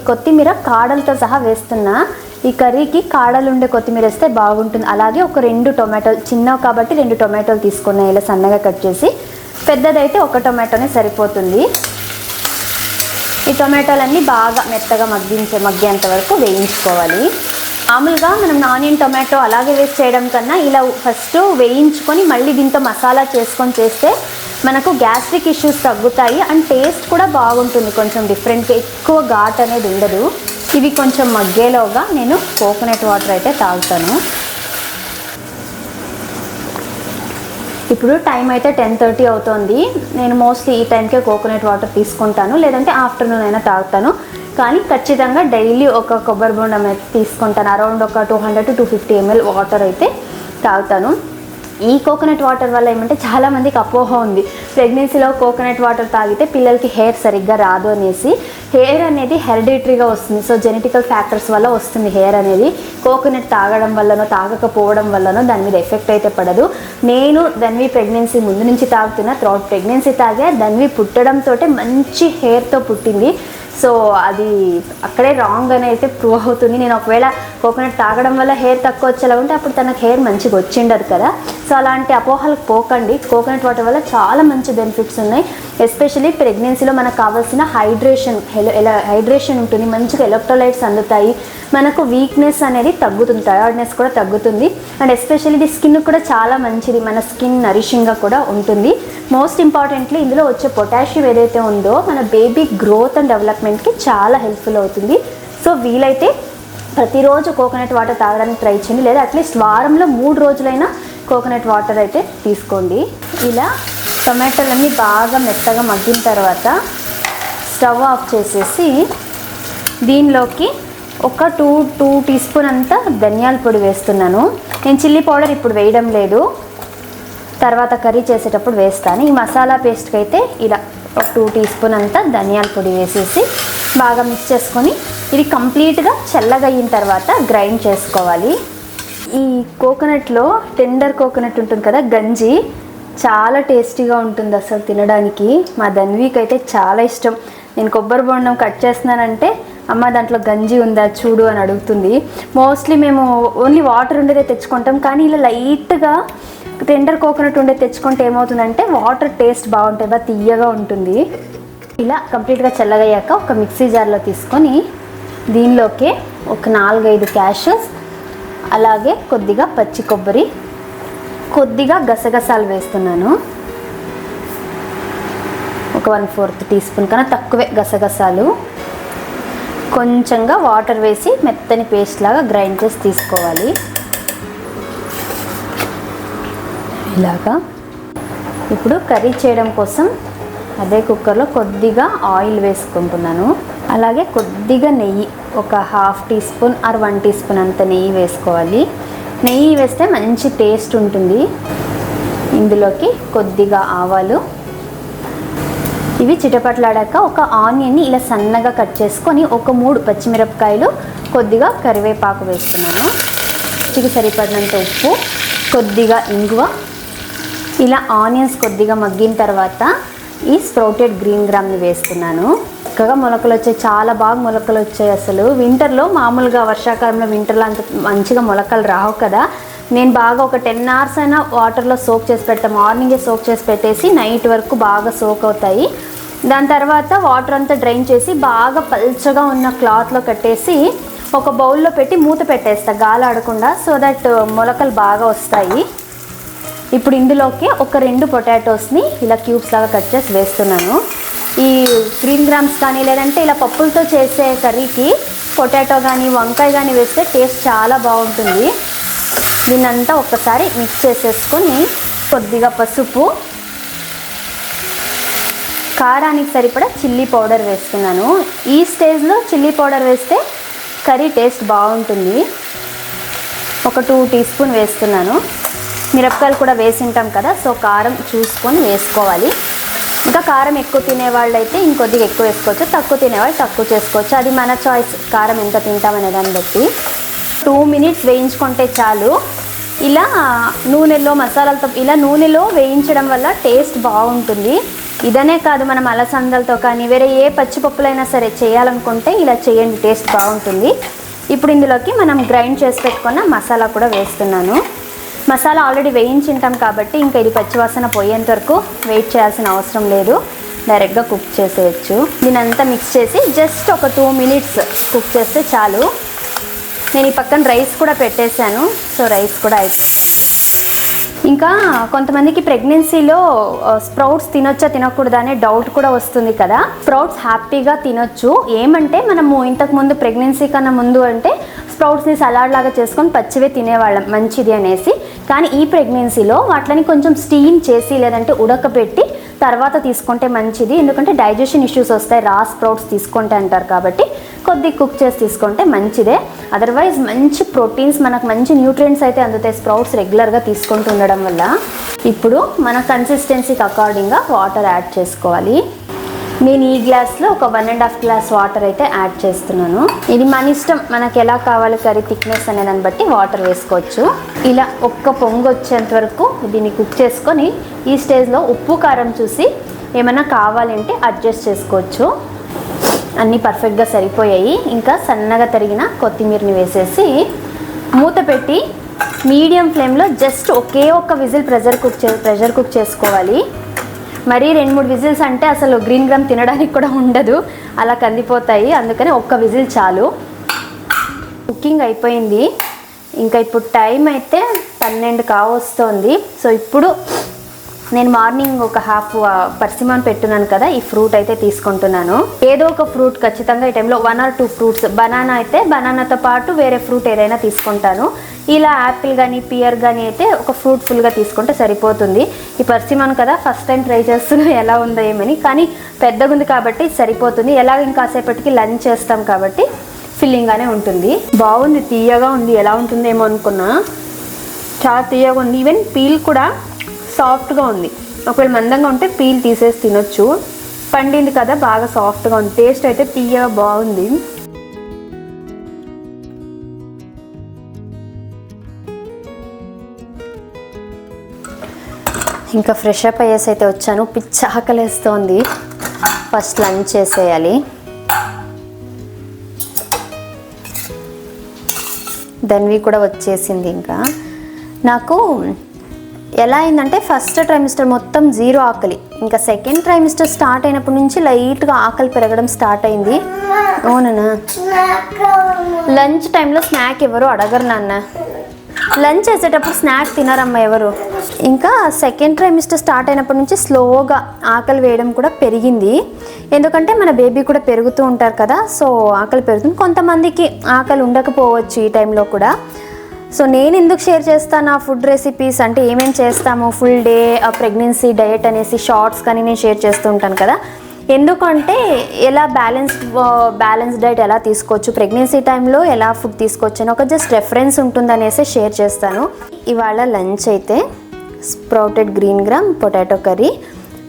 కొత్తిమీర కాడలతో సహా వేస్తున్నా. ఈ కర్రీకి కాడలు ఉండే కొత్తిమీర వేస్తే బాగుంటుంది. అలాగే ఒక 2 టొమాటోలు, చిన్నవి కాబట్టి 2 టొమాటోలు తీసుకున్నా ఇలా సన్నగా కట్ చేసి. పెద్దదైతే 1 టొమాటోనే సరిపోతుంది. ఈ టొమాటోలన్నీ బాగా మెత్తగా మగ్గేంత వరకు వేయించుకోవాలి. మామూలుగా మనం ఆనియన్ టొమాటో అలాగే వేస్ట్ చేయడం కన్నా ఇలా ఫస్ట్ వేయించుకొని మళ్ళీ దీంతో మసాలా చేసుకొని చేస్తే మనకు గ్యాస్ట్రిక్ ఇష్యూస్ తగ్గుతాయి అండ్ టేస్ట్ కూడా బాగుంటుంది. కొంచెం డిఫరెంట్గా, ఎక్కువ ఘాట్ అనేది ఉండదు. ఇవి కొంచెం మగ్గేలోగా నేను కోకోనట్ వాటర్ అయితే తాగుతాను. ఇప్పుడు టైం అయితే 10:30 అవుతుంది. నేను మోస్ట్లీ ఈ టైంకే కోకోనట్ వాటర్ తీసుకుంటాను, లేదంటే ఆఫ్టర్నూన్ అయినా తాగుతాను. కానీ ఖచ్చితంగా డైలీ ఒక కొబ్బరి బొండం అయితే తీసుకుంటాను. అరౌండ్ ఒక 200 to 250 ml వాటర్ అయితే తాగుతాను. ఈ కోకోనట్ వాటర్ వల్ల ఏమంటే చాలామందికి అపోహ ఉంది, ప్రెగ్నెన్సీలో కోకోనట్ వాటర్ తాగితే పిల్లలకి హెయిర్ సరిగ్గా రాదు అనేసి. హెయిర్ అనేది హెరిడిటరీగా వస్తుంది. సో జెనెటికల్ ఫ్యాక్టర్స్ వల్ల వస్తుంది హెయిర్ అనేది. కోకోనట్ తాగడం వల్లనో తాగకపోవడం వల్లనో దాని మీద ఎఫెక్ట్ అయితే పడదు. నేను ధన్వి ప్రెగ్నెన్సీ ముందు నుంచి తాగుతున్నా, త్రూఅవుట్ ప్రెగ్నెన్సీ తాగా. ధన్వి పుట్టడంతో మంచి హెయిర్తో పుట్టింది. సో అది అక్కడే రాంగ్ అని అయితే ప్రూవ్ అవుతుంది. నేను ఒకవేళ కోకోనట్ తాగడం వల్ల హెయిర్ తక్కువ వచ్చేలా ఉంటే అప్పుడు తనకు హెయిర్ మంచిగా వచ్చిండదు కదా. సో అలాంటి అపోహలకు పోకండి. కోకోనట్ వాటర్ వల్ల చాలా మంచి బెనిఫిట్స్ ఉన్నాయి. ఎస్పెషల్లీ ప్రెగ్నెన్సీలో మనకు కావాల్సిన హైడ్రేషన్ ఉంటుంది, మంచిగా ఎలక్ట్రోలైట్స్ అందుతాయి, మనకు వీక్నెస్ అనేది తగ్గుతుంది, టయర్డ్నెస్ కూడా తగ్గుతుంది. అండ్ ఎస్పెషల్లీ ఇది స్కిన్ కూడా చాలా మంచిది, మన స్కిన్ నరిషింగ్గా కూడా ఉంటుంది. మోస్ట్ ఇంపార్టెంట్లీ ఇందులో వచ్చే పొటాషియం ఏదైతే ఉందో మన బేబీ గ్రోత్ అండ్ డెవలప్మెంట్కి చాలా హెల్ప్ఫుల్ అవుతుంది. సో వీలైతే ప్రతిరోజు కోకోనట్ వాటర్ తాగడానికి ట్రై చేయండి, లేదా అట్లీస్ట్ వారంలో 3 రోజులైనా కోకోనట్ వాటర్ అయితే తీసుకోండి. ఇలా టొమాటోలన్నీ బాగా మెత్తగా మగ్గిన తర్వాత స్టవ్ ఆఫ్ చేసేసి దీనిలోకి ఒక 2 టీ స్పూన్ అంతా ధనియాల పొడి వేస్తున్నాను. నేను చిల్లీ పౌడర్ ఇప్పుడు వేయడం లేదు, తర్వాత కర్రీ చేసేటప్పుడు వేస్తాను. ఈ మసాలా పేస్ట్కి అయితే ఇలా ఒక 2 టీ స్పూన్ అంతా ధనియాల పొడి వేసేసి బాగా మిక్స్ చేసుకొని ఇది కంప్లీట్గా చల్లగా అయిన తర్వాత గ్రైండ్ చేసుకోవాలి. ఈ కోకోనట్లో టెండర్ కోకోనట్ ఉంటుంది కదా, గంజి, చాలా టేస్టీగా ఉంటుంది అసలు తినడానికి. మా ధన్వీకి అయితే చాలా ఇష్టం. నేను కొబ్బరి బొండం కట్ చేస్తున్నానంటే అమ్మ దాంట్లో గంజి ఉందా చూడు అని అడుగుతుంది. మోస్ట్లీ మేము ఓన్లీ వాటర్ ఉండేదే తెచ్చుకుంటాం, కానీ ఇలా లైట్గా టెండర్ కోకోనట్ ఉండే తెచ్చుకుంటే ఏమవుతుందంటే వాటర్ టేస్ట్ బాగుంటుంది, బాగా తీయగా ఉంటుంది. ఇలా కంప్లీట్గా చల్లగయ్యాక ఒక మిక్సీ జార్లో తీసుకొని దీనిలోకి ఒక 4-5 క్యాషెస్, అలాగే కొద్దిగా పచ్చి కొబ్బరి, కొద్దిగా గసగసాలు వేస్తున్నాను. ఒక 1/4 టీ స్పూన్ కన్నా తక్కువే గసగసాలు. కొంచెంగా వాటర్ వేసి మెత్తని పేస్ట్ లాగా గ్రైండ్ చేసి తీసుకోవాలి. ఇలాగా ఇప్పుడు కర్రీ చేయడం కోసం అదే కుక్కర్లో కొద్దిగా ఆయిల్ వేసుకుంటున్నాను. అలాగే కొద్దిగా నెయ్యి, ఒక 1/2 teaspoon or 1 teaspoon అంత నెయ్యి వేసుకోవాలి. నెయ్యి వేస్తే మంచి టేస్ట్ ఉంటుంది. ఇందులోకి కొద్దిగా ఆవాలు, ఇవి చిటపట్లాడాక ఒక ఆనియన్ని ఇలా సన్నగా కట్ చేసుకొని ఒక 3 పచ్చిమిరపకాయలు, కొద్దిగా కరివేపాకు వేస్తున్నాను. రుచికి సరిపడినంత ఉప్పు, కొద్దిగా ఇంగువ. ఇలా ఆనియన్స్ కొద్దిగా మగ్గిన తర్వాత ఈ స్ప్రౌటెడ్ గ్రీన్ గ్రామ్ని వేస్తున్నాను. చక్కగా మొలకలు వచ్చాయి, చాలా బాగా మొలకలు వచ్చాయి. అసలు వింటర్లో మామూలుగా వర్షాకాలంలో వింటర్లో అంత మంచిగా మొలకలు రావు కదా. నేను బాగా ఒక 10 hours అయినా వాటర్లో సోక్ చేసి పెడతాను. మార్నింగే సోక్ చేసి పెట్టేసి నైట్ వరకు బాగా సోక్ అవుతాయి. దాని తర్వాత వాటర్ అంతా డ్రైన్ చేసి బాగా పల్చగా ఉన్న క్లాత్లో కట్టేసి ఒక బౌల్లో పెట్టి మూత పెట్టేస్తా గాలి ఆడకుండా, సో దట్ మొలకలు బాగా వస్తాయి. ఇప్పుడు ఇందులోకి ఒక 2 పొటాటోస్ని ఇలా క్యూబ్స్ లాగా కట్ చేసి వేస్తున్నాను. ఈ గ్రీన్ గ్రామ్స్ కానీ లేదంటే ఇలా పప్పులతో చేసే కర్రీకి పొటాటో కానీ వంకాయ కానీ వేస్తే టేస్ట్ చాలా బాగుంటుంది. దీన్నంతా ఒక్కసారి మిక్స్ చేసేసుకొని కొద్దిగా పసుపు, కారానికి సరిపడా చిల్లీ పౌడర్ వేస్తున్నాను. ఈ స్టేజ్లో చిల్లీ పౌడర్ వేస్తే కర్రీ టేస్ట్ బాగుంటుంది. ఒక 2 టీ స్పూన్ వేస్తున్నాను. మిరపకాయలు కూడా వేసి ఉంటాం కదా, సో కారం చూసుకొని వేసుకోవాలి. ఇంకా కారం ఎక్కువ తినేవాళ్ళు అయితే ఇంకొద్దిగా ఎక్కువ వేసుకోవచ్చు, తక్కువ తినేవాళ్ళు తక్కువ చేసుకోవచ్చు. అది మన చాయిస్, కారం ఎంత తింటామనే దాన్ని బట్టి. 2 minutes వేయించుకుంటే చాలు. ఇలా నూనెలో మసాలాలతో ఇలా నూనెలో వేయించడం వల్ల టేస్ట్ బాగుంటుంది. ఇదనే కాదు, మనం అలసందలతో కానీ వేరే ఏ పచ్చిపప్పులైనా సరే చేయాలనుకుంటే ఇలా చేయండి, టేస్ట్ బాగుంటుంది. ఇప్పుడు ఇందులోకి మనం గ్రైండ్ చేసి పెట్టుకున్న మసాలా కూడా వేస్తున్నాను. మసాలా ఆల్రెడీ వేయించింటాం కాబట్టి ఇంకా ఇది పచ్చివాసన పోయేంత వరకు వెయిట్ చేయాల్సిన అవసరం లేదు, డైరెక్ట్గా కుక్ చేసేయచ్చు. దీనంతా మిక్స్ చేసి జస్ట్ ఒక 2 minutes కుక్ చేస్తే చాలు. నేను ఈ పక్కన రైస్ కూడా పెట్టేశాను, సో రైస్ కూడా ఇంకా కొంతమందికి ప్రెగ్నెన్సీలో స్ప్రౌట్స్ తినొచ్చా తినకూడదా అనే డౌట్ కూడా వస్తుంది కదా. స్ప్రౌట్స్ హ్యాపీగా తినొచ్చు. ఏమంటే మనము ఇంతకుముందు ప్రెగ్నెన్సీ కన్నా ముందు అంటే స్ప్రౌట్స్ని సలాడ్ లాగా చేసుకొని పచ్చివే తినేవాళ్ళం, మంచిది అనేసి. కానీ ఈ ప్రెగ్నెన్సీలో వాటిని కొంచెం స్టీమ్ చేసి లేదంటే ఉడకబెట్టి తర్వాత తీసుకుంటే మంచిది. ఎందుకంటే డైజెషన్ ఇష్యూస్ వస్తాయి రా స్ప్రౌట్స్ తీసుకుంటే అంటారు, కాబట్టి కొద్దిగా కుక్ చేసి తీసుకుంటే మంచిదే. అదర్వైజ్ మంచి ప్రోటీన్స్, మనకు మంచి న్యూట్రియంట్స్ అయితే అందుతాయి స్ప్రౌట్స్ రెగ్యులర్గా తీసుకుంటూ ఉండడం వల్ల. ఇప్పుడు మన కన్సిస్టెన్సీకి అకార్డింగ్గా వాటర్ యాడ్ చేసుకోవాలి. నేను ఈ గ్లాస్లో ఒక 1.5 glass వాటర్ అయితే యాడ్ చేస్తున్నాను. ఇది మన ఇష్టం, మనకు ఎలా కావాలి కర్రీ థిక్నెస్ అనే దాన్ని బట్టి వాటర్ వేసుకోవచ్చు. ఇలా ఒక్క పొంగు వచ్చేంత వరకు దీన్ని కుక్ చేసుకొని ఈ స్టేజ్లో ఉప్పు కారం చూసి ఏమైనా కావాలంటే అడ్జస్ట్ చేసుకోవచ్చు. అన్నీ పర్ఫెక్ట్గా సరిపోయాయి. ఇంకా సన్నగా తరిగిన కొత్తిమీరని వేసేసి మూత పెట్టి మీడియం ఫ్లేమ్లో జస్ట్ ఒకే ఒక్క విజిల్ ప్రెషర్ కుక్ చేసుకోవాలి. మరీ 2-3 విజిల్స్ అంటే అసలు గ్రీన్ గ్రామ్ తినడానికి కూడా ఉండదు, అలా కందిపోతాయి. అందుకని ఒక్క విజిల్ చాలు. కుకింగ్ అయిపోయింది. ఇంకా ఇప్పుడు టైం అయితే 12 కావస్తోంది. సో ఇప్పుడు నేను మార్నింగ్ ఒక హాఫ్ పర్సిమాన్ పెట్టున్నాను కదా, ఈ ఫ్రూట్ అయితే తీసుకుంటున్నాను. ఏదో ఒక ఫ్రూట్ ఖచ్చితంగా ఈ టైంలో 1 or 2 ఫ్రూట్స్, బనానా అయితే బనానాతో పాటు వేరే ఫ్రూట్ ఏదైనా తీసుకుంటాను. ఇలా యాపిల్ కానీ పియర్ కానీ అయితే ఒక ఫ్రూట్ ఫుల్గా తీసుకుంటే సరిపోతుంది. ఈ పర్సిమాన్ కదా ఫస్ట్ టైం ట్రై చేస్తున్నా ఎలా ఉందో ఏమని, కానీ పెద్దగా ఉంది కాబట్టి సరిపోతుంది. ఎలాగ ఇంకాసేపటికి లంచ్ చేస్తాం కాబట్టి ఫిల్లింగ్గానే ఉంటుంది. బాగుంది, తీయగా ఉంది. ఎలా ఉంటుందేమో అనుకున్నా, చాలా తీయగా ఉంది. ఈవెన్ పీల్ కూడా సాఫ్ట్గా ఉంది. ఒకవేళ మందంగా ఉంటే పీల్ తీసేసి తినొచ్చు. పండింది కదా బాగా సాఫ్ట్గా ఉంది. టేస్ట్ అయితే తీయగా బాగుంది. ఇంకా ఫ్రెష్ అప్ అయ్యేసి అయితే వచ్చాను. పిచ్చి ఆకలేస్తోంది. ఫస్ట్ లంచ్ చేసేయాలి. ధన్వి కూడా వచ్చేసింది. ఇంకా నాకు ఎలా అయిందంటే ఫస్ట్ ట్రైమిస్టర్ మొత్తం 0 ఆకలి. ఇంకా సెకండ్ ట్రైమిస్టర్ స్టార్ట్ అయినప్పటి నుంచి లైట్గా ఆకలి పెరగడం స్టార్ట్ అయింది. అవునా, లంచ్ టైంలో స్నాక్ ఎవరు అడగరు నాన్న. లంచ్ చేసేటప్పుడు స్నాక్ తినరమ్మా ఎవరు. ఇంకా సెకండ్ ట్రైమిస్టర్ స్టార్ట్ అయినప్పటి నుంచి స్లోగా ఆకలి వేయడం కూడా పెరిగింది. ఎందుకంటే మన బేబీ కూడా పెరుగుతూ ఉంటారు కదా, సో ఆకలి పెరుగుతుంది. కొంతమందికి ఆకలి ఉండకపోవచ్చు ఈ టైంలో కూడా. సో నేను ఎందుకు షేర్ చేస్తాను ఆ ఫుడ్ రెసిపీస్ అంటే ఏమేమి చేస్తాము ఫుల్ డే ప్రెగ్నెన్సీ డయట్ అనేసి షార్ట్స్ కానీ నేను షేర్ చేస్తూ ఉంటాను కదా. ఎందుకంటే ఎలా బ్యాలెన్స్ డైట్ ఎలా తీసుకోవచ్చు, ప్రెగ్నెన్సీ టైంలో ఎలా ఫుడ్ తీసుకోవచ్చు అని ఒక జస్ట్ రెఫరెన్స్ ఉంటుందనేసి షేర్ చేస్తాను. ఇవాళ లంచ్ అయితే sprouted green gram potato curry,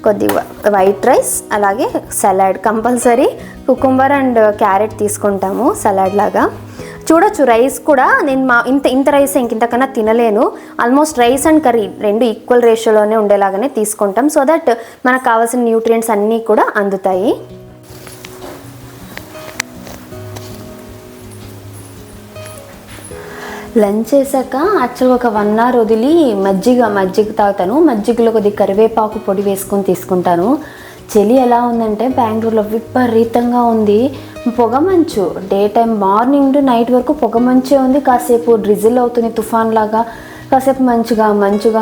కొద్దిగా వైట్ రైస్, అలాగే salad. Compulsory cucumber and carrot తీసుకుంటాము సలాడ్ లాగా. చూడొచ్చు రైస్ కూడా నేను ఇంత రైస్ ఇంతకన్నా తినలేను. Almost rice and curry 2 equal రేషియోలోనే ఉండేలాగానే తీసుకుంటాం, సో దట్ మనకు కావాల్సిన న్యూట్రియంట్స్ అన్నీ కూడా అందుతాయి. లంచ్ చేశాక యాక్చువల్గా ఒక 1 hour వదిలి మజ్జిగ తాగుతాను. మజ్జిగలో కొద్దిగా కరివేపాకు పొడి వేసుకొని తీసుకుంటాను. చలి ఎలా ఉందంటే బెంగళూరులో విపరీతంగా ఉంది. పొగమంచు day time morning to night వరకు పొగమంచే ఉంది. కాసేపు డ్రిజిల్ అవుతుంది తుఫాన్ లాగా, కాసేపు మంచుగా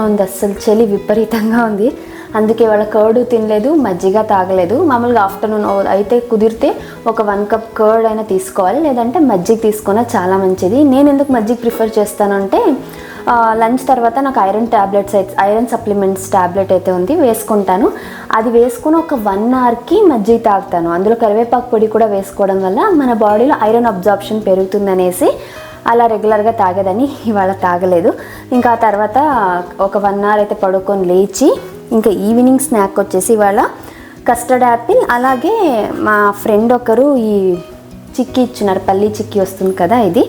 ఉంది. అస్సలు చలి విపరీతంగా ఉంది. అందుకే వాళ్ళ కర్డ్ తినలేదు, మజ్జిగ తాగలేదు. మామూలుగా ఆఫ్టర్నూన్ అయితే కుదిరితే ఒక 1 cup కర్డ్ అయినా తీసుకోవాలి, లేదంటే మజ్జిగ తీసుకున్నా చాలా మంచిది. నేను ఎందుకు మజ్జిగ ప్రిఫర్ చేస్తానంటే లంచ్ తర్వాత నాకు ఐరన్ సప్లిమెంట్స్ ట్యాబ్లెట్ అయితే ఉంది, వేసుకుంటాను. అది వేసుకుని ఒక 1 hourకి మజ్జిగ తాగుతాను. అందులో కరివేపాకు పొడి కూడా వేసుకోవడం వల్ల మన బాడీలో ఐరన్ అబ్జార్ప్షన్ పెరుగుతుందనేసి అలా రెగ్యులర్గా తాగేదని ఇవాళ తాగలేదు. ఇంకా ఆ తర్వాత ఒక 1 hour అయితే పడుకొని లేచి ఇంకా ఈవినింగ్ స్నాక్ వచ్చేసి ఇవాళ కస్టర్డ్ యాపిల్, అలాగే మా ఫ్రెండ్ ఒకరు ఈ చిక్కీ ఇచ్చినారు, పల్లీ చిక్కీ వస్తుంది కదా ఇది.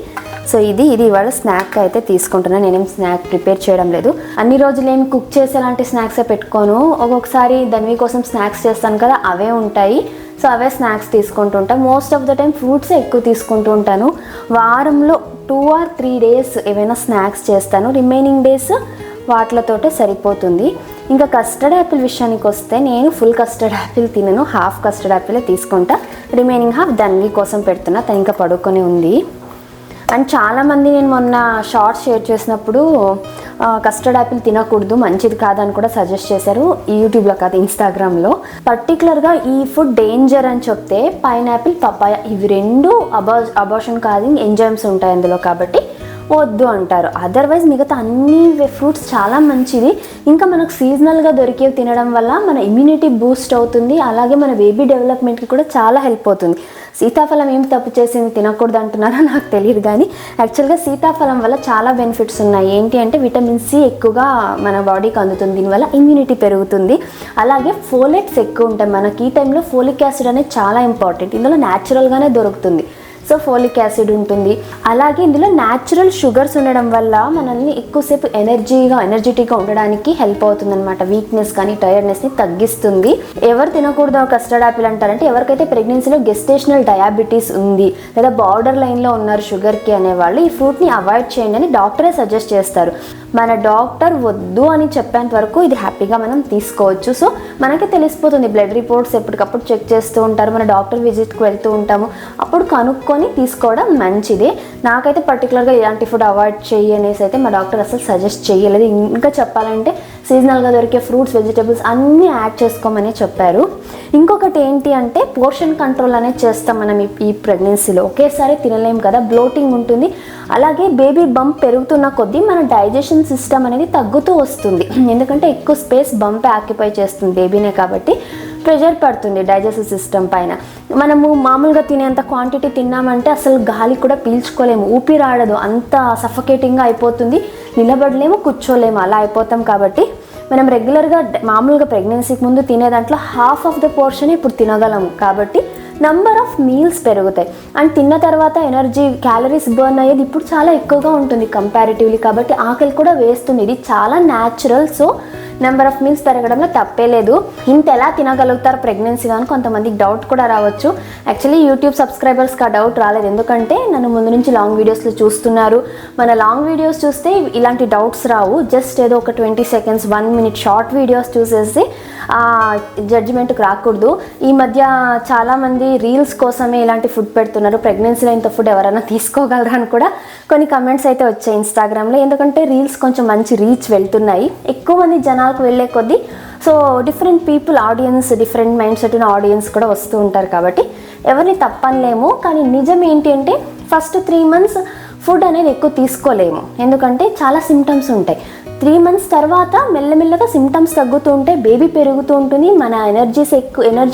సో ఇది ఇవాళ స్నాక్ అయితే తీసుకుంటున్నాను. నేనేం స్నాక్ ప్రిపేర్ చేయడం లేదు. అన్ని రోజులు ఏమి కుక్ చేసేలాంటి స్నాక్సే పెట్టుకోను. ఒక్కొక్కసారి ధన్వి కోసం స్నాక్స్ చేస్తాను కదా, అవే ఉంటాయి. సో అవే స్నాక్స్ తీసుకుంటుంటాను. మోస్ట్ ఆఫ్ ద టైం ఫ్రూట్సే ఎక్కువ తీసుకుంటూ ఉంటాను. వారంలో 2 or 3 days ఏమైనా స్నాక్స్ చేస్తాను. రిమైనింగ్ డేస్ వాటితోటే సరిపోతుంది. ఇంకా కస్టర్డ్ యాపిల్ విషయానికి వస్తే నేను ఫుల్ కస్టర్డ్ యాపిల్ తినను, హాఫ్ కస్టర్డ్ యాపిలే తీసుకుంటా. రిమైనింగ్ హాఫ్ ధన్వి కోసం పెడుతున్నా, తను ఇంకా పడుకొని ఉంది. అండ్ చాలామంది నేను మొన్న షార్ట్స్ షేర్ చేసినప్పుడు కస్టర్డ్ యాపిల్ తినకూడదు, మంచిది కాదని కూడా సజెస్ట్ చేశారు. యూట్యూబ్లో కాదు, ఇన్స్టాగ్రామ్లో. పర్టికులర్గా ఈ ఫుడ్ డేంజర్ అని చెప్తే పైనాపిల్, పపాయ ఇవి రెండు అబార్షన్ కాజింగ్ ఎంజైమ్స్ ఉంటాయి అందులో, కాబట్టి వద్దు అంటారు. అదర్వైజ్ మిగతా అన్ని ఫ్రూట్స్ చాలా మంచిది. ఇంకా మనకు సీజనల్గా దొరికేవి తినడం వల్ల మన ఇమ్యూనిటీ బూస్ట్ అవుతుంది. అలాగే మన బేబీ డెవలప్మెంట్కి కూడా చాలా హెల్ప్ అవుతుంది. సీతాఫలం ఏం తప్పు చేసింది తినకూడదు అంటున్నారో నాకు తెలియదు, కానీ యాక్చువల్గా సీతాఫలం వల్ల చాలా బెనిఫిట్స్ ఉన్నాయి. ఏంటి అంటే విటమిన్ సి ఎక్కువగా మన బాడీకి అందుతుంది, దీనివల్ల ఇమ్యూనిటీ పెరుగుతుంది. అలాగే ఫోలేట్స్ ఎక్కువ ఉంటాయి మనకి. ఈ టైంలో ఫోలిక్ యాసిడ్ అనేది చాలా ఇంపార్టెంట్. ఇందులో న్యాచురల్గానే దొరుకుతుంది. సో ఫోలిక్ యాసిడ్ ఉంటుంది. అలాగే ఇందులో న్యాచురల్ షుగర్స్ ఉండడం వల్ల మనల్ని ఎక్కువసేపు ఎనర్జెటిక్గా ఉండడానికి హెల్ప్ అవుతుంది అనమాట. వీక్నెస్ కానీ టైర్డ్నెస్ని తగ్గిస్తుంది. ఎవరు తినకూడదు కస్టర్డ్ యాపిల్ అంటారంటే ఎవరికైతే ప్రెగ్నెన్సీలో గెస్టేషనల్ డయాబెటీస్ ఉంది లేదా బార్డర్ లైన్లో ఉన్నారు షుగర్కి అనేవాళ్ళు ఈ ఫ్రూట్ని అవాయిడ్ చేయండి అని డాక్టరే సజెస్ట్ చేస్తారు. మన డాక్టర్ వద్దు అని చెప్పేంత వరకు ఇది హ్యాపీగా మనం తీసుకోవచ్చు. సో మనకే తెలిసిపోతుంది. బ్లడ్ రిపోర్ట్స్ ఎప్పటికప్పుడు చెక్ చేస్తూ ఉంటారు, మన డాక్టర్ విజిట్కి వెళ్తూ ఉంటాము. అప్పుడు కనుక్కొని తీసుకోవడం మంచిదే. నాకైతే పర్టికులర్గా ఇలాంటి ఫుడ్ అవాయిడ్ చేయి అనేసి అయితే మా డాక్టర్ అసలు సజెస్ట్ చేయలేదు. ఇంకా చెప్పాలంటే సీజనల్గా దొరికే ఫ్రూట్స్, వెజిటేబుల్స్ అన్నీ యాడ్ చేసుకోమని చెప్పారు. ఇంకొకటి ఏంటి అంటే పోర్షన్ కంట్రోల్ అనేది చేస్తాం మనం ఈ ప్రెగ్నెన్సీలో. ఒకేసారి తినలేము కదా, బ్లోటింగ్ ఉంటుంది. అలాగే బేబీ బంప్ పెరుగుతున్న కొద్దీ మన డైజెషన్ సిస్టమ్ అనేది తగ్గుతూ వస్తుంది. ఎందుకంటే ఎక్కువ స్పేస్ బంప్ ఆక్యుపై చేస్తుంది బేబీనే, కాబట్టి ప్రెషర్ పడుతుంది డైజెస్టివ్ సిస్టమ్ పైన. మనము మామూలుగా తినేంత క్వాంటిటీ తిన్నామంటే అసలు గాలి కూడా పీల్చుకోలేము, ఊపిరాడదు, అంత సఫకేటింగ్గా అయిపోతుంది. నిలబడలేము, కూర్చోలేము, అలా అయిపోతాం. కాబట్టి మనం రెగ్యులర్గా మామూలుగా ప్రెగ్నెన్సీకి ముందు తినే దాంట్లో హాఫ్ ఆఫ్ ద పోర్షన్ ఇప్పుడు తినగలము. కాబట్టి నంబర్ ఆఫ్ మీల్స్ పెరుగుతాయి. అండ్ తిన్న తర్వాత ఎనర్జీ, క్యాలరీస్ బర్న్ అయ్యేది ఇప్పుడు చాలా ఎక్కువగా ఉంటుంది కంపారిటివ్లీ. కాబట్టి ఆకలి కూడా వేస్తుంది. ఇది చాలా natural. So number of meals పెరగడంలో తప్పే లేదు. ఇంత ఎలా తినగలుగుతారు ప్రెగ్నెన్సీలో అని కొంతమందికి డౌట్ కూడా రావచ్చు. యాక్చువల్లీ యూట్యూబ్ సబ్స్క్రైబర్స్కి ఆ డౌట్ రాలేదు, ఎందుకంటే నన్ను ముందు నుంచి లాంగ్ వీడియోస్లో చూస్తున్నారు. మన లాంగ్ వీడియోస్ చూస్తే ఇలాంటి డౌట్స్ రావు. జస్ట్ ఏదో ఒక 20 seconds 1 minute షార్ట్ వీడియోస్ చూసేసి జడ్జిమెంట్కి రాకూడదు. ఈ మధ్య చాలామంది రీల్స్ కోసమే ఇలాంటి ఫుడ్ పెడుతున్నారు. ప్రెగ్నెన్సీలో ఇంత ఫుడ్ ఎవరైనా తీసుకోగలరా అని కూడా కొన్ని కమెంట్స్ అయితే వచ్చాయి ఇన్స్టాగ్రామ్లో. ఎందుకంటే రీల్స్ కొంచెం మంచి రీచ్ వెళ్తున్నాయి, ఎక్కువ మంది జనాలకు వెళ్ళే కొద్దీ. So different people audience, different mind set ఉన్న ఆడియన్స్ కూడా వస్తూ ఉంటారు. కాబట్టి ఎవరిని తప్పనలేము. కానీ నిజం ఏంటి అంటే ఫస్ట్ 3 months ఫుడ్ అనేది ఎక్కువ తీసుకోలేము, ఎందుకంటే చాలా సిమ్టమ్స్ ఉంటాయి. 3 months తర్వాత మెల్లమెల్లగా సిమ్టమ్స్ తగ్గుతూ ఉంటాయి, బేబీ పెరుగుతూ ఉంటుంది, మన ఎనర్జీ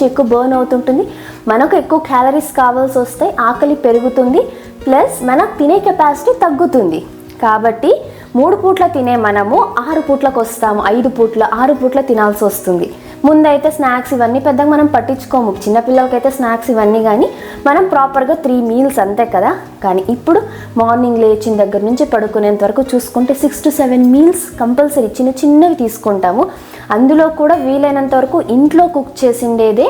ఎక్కువ బర్న్ అవుతుంటుంది, మనకు ఎక్కువ క్యాలరీస్ కావాల్సి వస్తాయి, ఆకలి పెరుగుతుంది, ప్లస్ మనకు తినే కెపాసిటీ తగ్గుతుంది. కాబట్టి 3 పూట్ల తినే మనము 6 పూట్లకు వస్తాము, 5 పూట్ల 6 పూట్ల తినాల్సి వస్తుంది. ముందైతే స్నాక్స్ ఇవన్నీ పెద్దగా మనం పట్టించుకోము, చిన్నపిల్లలకైతే స్నాక్స్ ఇవన్నీ, కానీ మనం ప్రాపర్గా 3 meals అంతే కదా. కానీ ఇప్పుడు మార్నింగ్ లేచిన దగ్గర నుంచి పడుకునేంత వరకు చూసుకుంటే 6 to 7 meals కంపల్సరీ చిన్నవి తీసుకుంటాము. అందులో కూడా వీలైనంత వరకు ఇంట్లో కుక్ చేసిండేదే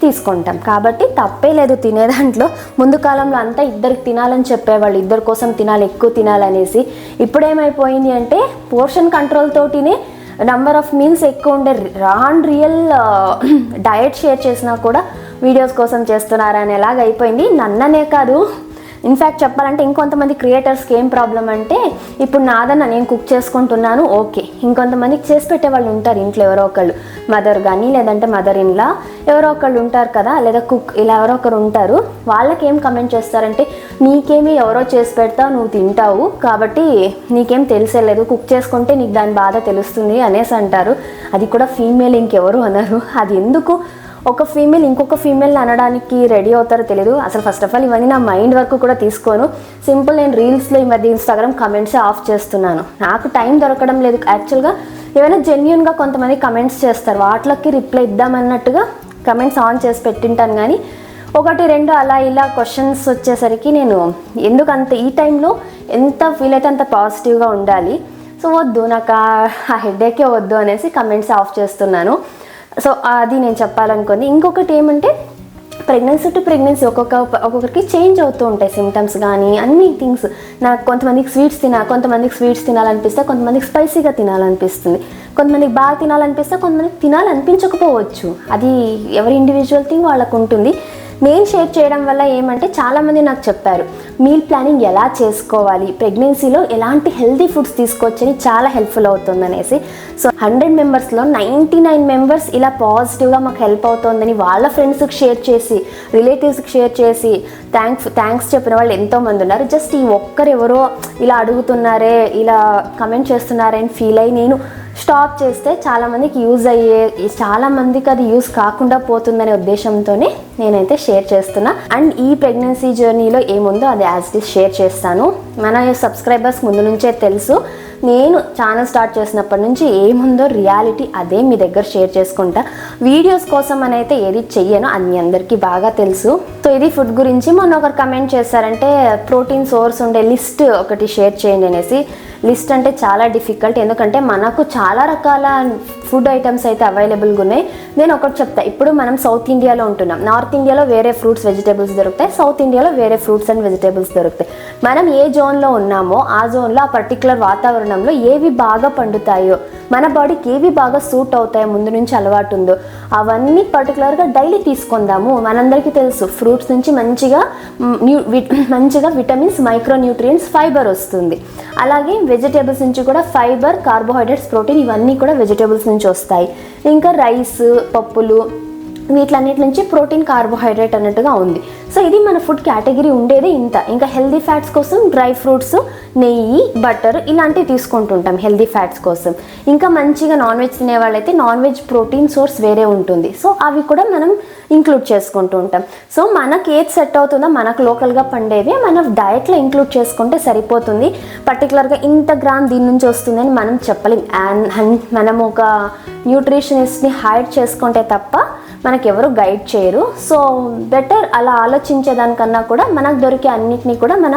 తీసుకుంటాం. కాబట్టి తప్పే లేదు తినే దాంట్లో. ముందు కాలంలో అంతా ఇద్దరికి తినాలని చెప్పేవాళ్ళు, ఇద్దరి కోసం తినాలి, ఎక్కువ తినాలనేసి. ఇప్పుడేమైపోయింది అంటే పోర్షన్ కంట్రోల్ తోటినే నంబర్ ఆఫ్ మీల్స్ ఎక్కువ ఉండే రియల్ డయట్ షేర్ చేసినా కూడా వీడియోస్ కోసం చేస్తున్నారు అనేలాగా అయిపోయింది. నన్ననే కాదు, ఇన్ఫ్యాక్ట్ చెప్పాలంటే ఇంకొంతమంది క్రియేటర్స్కి ఏం ప్రాబ్లం అంటే ఇప్పుడు నాదన్న నేను కుక్ చేసుకుంటున్నాను ఓకే, ఇంకొంతమందికి చేసి పెట్టే వాళ్ళు ఉంటారు ఇంట్లో, ఎవరో ఒకళ్ళు మదర్ కానీ లేదంటే మదర్ ఇన్లా ఎవరో ఒకళ్ళు ఉంటారు కదా, లేదా కుక్ ఇలా ఎవరో ఒకరు ఉంటారు. వాళ్ళకి ఏం కమెంట్ చేస్తారంటే నీకేమి ఎవరో చేసి పెడతావు, నువ్వు తింటావు, కాబట్టి నీకేం తెలిసేలేదు, కుక్ చేసుకుంటే నీకు దాని బాధ తెలుస్తుంది అనేసి అంటారు. అది కూడా ఫీమేల్, ఇంకెవరు అనరు. అది ఎందుకు ఒక ఫీమేల్ ఇంకొక ఫీమేల్ని అనడానికి రెడీ అవుతారో తెలియదు. అసలు ఫస్ట్ ఆఫ్ ఆల్ ఇవన్నీ నా మైండ్ వరకు కూడా తీసుకోను. సింపుల్ నేను రీల్స్లో ఈ మధ్య ఇన్స్టాగ్రామ్ కమెంట్సే ఆఫ్ చేస్తున్నాను. నాకు టైం దొరకడం లేదు. యాక్చువల్గా ఏమైనా జెన్యున్గా కొంతమంది కమెంట్స్ చేస్తారు, వాటికి రిప్లై ఇద్దామన్నట్టుగా కమెంట్స్ ఆన్ చేసి పెట్టింటాను. కానీ ఒకటి రెండు అలా ఇలా క్వశ్చన్స్ వచ్చేసరికి నేను ఎందుకంత ఈ టైంలో ఎంత ఫీల్ అయితే అంత పాజిటివ్గా ఉండాలి. సో వద్దు, నాకు ఆ హెడేకే వద్దు అనేసి కమెంట్స్ ఆఫ్ చేస్తున్నాను. సో అది నేను చెప్పాలనుకుంది. ఇంకొకటి ఏమంటే ప్రెగ్నెన్సీ టు ప్రెగ్నెన్సీ ఒక్కొక్కరికి చేంజ్ అవుతూ ఉంటాయి సిమ్టమ్స్ కానీ అన్ని థింగ్స్. నాకు కొంతమందికి స్వీట్స్ తినాలనిపిస్తే, కొంతమందికి స్పైసీగా తినాలనిపిస్తుంది, కొంతమందికి బాగా తినాలనిపిస్తే, కొంతమందికి తినాలనిపించకపోవచ్చు. అది ఎవరి ఇండివిజువల్ థింగ్ వాళ్ళకు ఉంటుంది. నేను షేర్ చేయడం వల్ల ఏమంటే చాలామంది నాకు చెప్పారు మీల్ ప్లానింగ్ ఎలా చేసుకోవాలి, ప్రెగ్నెన్సీలో ఎలాంటి హెల్తీ ఫుడ్స్ తీసుకోవచ్చని చాలా హెల్ప్ఫుల్ అవుతుంది అనేసి. సో 100 మెంబర్స్లో 99 మెంబర్స్ ఇలా పాజిటివ్గా మాకు హెల్ప్ అవుతుందని వాళ్ళ ఫ్రెండ్స్కి షేర్ చేసి, రిలేటివ్స్కి షేర్ చేసి థ్యాంక్స్ చెప్పిన వాళ్ళు ఎంతోమంది ఉన్నారు. జస్ట్ ఈ ఒక్కరెవరో ఇలా అడుగుతున్నారే, ఇలా కమెంట్ చేస్తున్నారే అని ఫీల్ అయ్యి నేను స్టాప్ చేస్తే చాలామందికి చాలామందికి అది యూజ్ కాకుండా పోతుందనే ఉద్దేశంతోనే నేనైతే షేర్ చేస్తున్నా. అండ్ ఈ ప్రెగ్నెన్సీ జర్నీలో ఏముందో అది యాజ్ ఇట్ ఈస్ షేర్ చేస్తాను. మన సబ్స్క్రైబర్స్ ముందు నుంచే తెలుసు, నేను ఛానల్ స్టార్ట్ చేసినప్పటి నుంచి ఏముందో రియాలిటీ అదే మీ దగ్గర షేర్ చేసుకుంటా. వీడియోస్ కోసం అని అయితే ఏది చెయ్యను, అది మీ అందరికీ బాగా తెలుసు. సో ఇది ఫుడ్ గురించి. మొన్న ఒకరు కమెంట్ చేశారంటే ప్రోటీన్ సోర్స్ ఉండే లిస్ట్ ఒకటి షేర్ చేయండి అనేసి. లిస్ట్ అంటే చాలా డిఫికల్ట్, ఎందుకంటే మనకు చాలా రకాల ఫుడ్ ఐటమ్స్ అయితే అవైలబుల్గా ఉన్నాయి. నేను ఒకటి చెప్తా, ఇప్పుడు మనం సౌత్ ఇండియాలో ఉంటున్నాం. నార్త్ ఇండియాలో వేరే ఫ్రూట్స్ వెజిటేబుల్స్ దొరుకుతాయి, సౌత్ ఇండియాలో వేరే ఫ్రూట్స్ అండ్ వెజిటేబుల్స్ దొరుకుతాయి. మనం ఏ జోన్లో ఉన్నామో ఆ జోన్లో ఆ పర్టికులర్ వాతావరణంలో ఏవి బాగా పండుతాయో, మన బాడీకి ఏవి బాగా సూట్ అవుతాయో, ముందు నుంచి అలవాటు ఉందో అవన్నీ పర్టికులర్గా డైలీ తీసుకుందాము. మనందరికీ తెలుసు ఫ్రూట్స్ నుంచి మంచిగా విటమిన్స్, మైక్రోన్యూట్రియంట్స్, ఫైబర్ వస్తుంది. అలాగే వెజిటేబుల్స్ నుంచి కూడా ఫైబర్, కార్బోహైడ్రేట్స్, ప్రోటీన్ ఇవన్నీ కూడా వెజిటేబుల్స్ నుంచి వస్తాయి. ఇంకా రైస్, పప్పులు వీటిలన్నిటి నుంచి ప్రోటీన్, కార్బోహైడ్రేట్ అన్నట్టుగా ఉంది. సో ఇది మన ఫుడ్ కేటగిరీ ఉండేది ఇంత. ఇంకా హెల్దీ ఫ్యాట్స్ కోసం డ్రై ఫ్రూట్స్, నెయ్యి, బటర్ ఇలాంటివి తీసుకుంటుంటాం హెల్దీ ఫ్యాట్స్ కోసం. ఇంకా మంచిగా నాన్ వెజ్ తినే వాళ్ళైతే నాన్ వెజ్ ప్రోటీన్ సోర్స్ వేరే ఉంటుంది. సో అవి కూడా మనం ఇంక్లూడ్ చేసుకుంటూ ఉంటాం. సో మనకి ఏది సెట్ అవుతుందో మనకు లోకల్గా పండేవి మన డయట్లో ఇంక్లూడ్ చేసుకుంటే సరిపోతుంది. పర్టికులర్గా ఇంత గ్రామ్ దీని నుంచి వస్తుందని మనం చెప్పలేం. మనం ఒక న్యూట్రిషనిస్ట్ని హైర్ చేసుకుంటే తప్ప మనకెవరు గైడ్ చేయరు. సో బెటర్ అలా ఆలోచించేదానికన్నా కూడా మనకు దొరికే అన్నిటినీ కూడా మన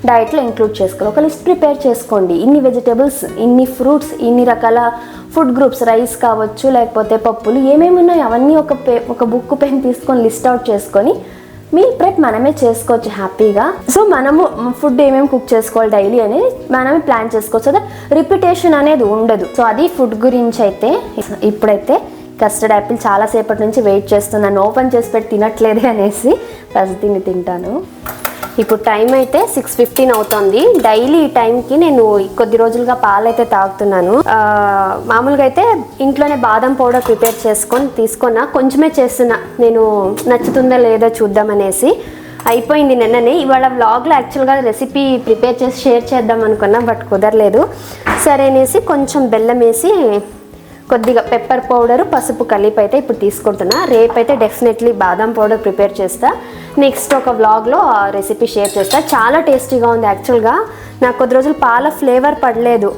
డయట్లో ఇంక్లూడ్ చేసుకోవాలి. ఒక లిస్ట్ ప్రిపేర్ చేసుకోండి, ఇన్ని వెజిటేబుల్స్, ఇన్ని ఫ్రూట్స్, ఇన్ని రకాల ఫుడ్ గ్రూప్స్, రైస్ కావచ్చు లేకపోతే పప్పులు ఏమేమి ఉన్నాయో అవన్నీ ఒక బుక్ పెన్ తీసుకొని లిస్ట్ అవుట్ చేసుకొని మీల్ ప్రెప్ మనమే చేసుకోవచ్చు హ్యాపీగా. సో మనము ఫుడ్ ఏమేమి కుక్ చేసుకోవాలి డైలీ అనేది మనమే ప్లాన్ చేసుకోవచ్చు. సో రిపిటేషన్ అనేది ఉండదు. సో అది ఫుడ్ గురించి. అయితే ఇప్పుడైతే కస్టర్డ్ యాపిల్ చాలాసేపటి నుంచి వెయిట్ చేస్తున్నాను, ఓపెన్ చేసి పెట్టి తినట్లేదే అనేసి ఫస్ట్ దీన్ని తింటాను. ఇప్పుడు టైం అయితే 6:15 అవుతుంది. డైలీ ఈ టైంకి నేను కొద్ది రోజులుగా పాలైతే తాగుతున్నాను. మామూలుగా అయితే ఇంట్లోనే బాదం పౌడర్ ప్రిపేర్ తీసుకున్నా, కొంచెమే చేస్తున్నా, నేను నచ్చుతుందో లేదో చూద్దామనేసి. అయిపోయింది నిన్ననే. ఇవాళ వ్లాగ్లో యాక్చువల్గా రెసిపీ ప్రిపేర్ చేసి షేర్ చేద్దాం అనుకున్నా, బట్ కుదరలేదు. సరే అనేసి కొంచెం బెల్లం వేసి కొద్దిగా పెప్పర్ పౌడరు, పసుపు కలిపి అయితే ఇప్పుడు తీసుకుంటున్నా. రేపైతే డెఫినెట్లీ బాదం పౌడర్ ప్రిపేర్ చేస్తా. నెక్స్ట్ ఒక వ్లాగ్లో ఆ రెసిపీ షేర్ చేస్తా. చాలా టేస్టీగా ఉంది. యాక్చువల్గా నాకు కొద్ది రోజులు పాల ఫ్లేవర్ పడలేదు,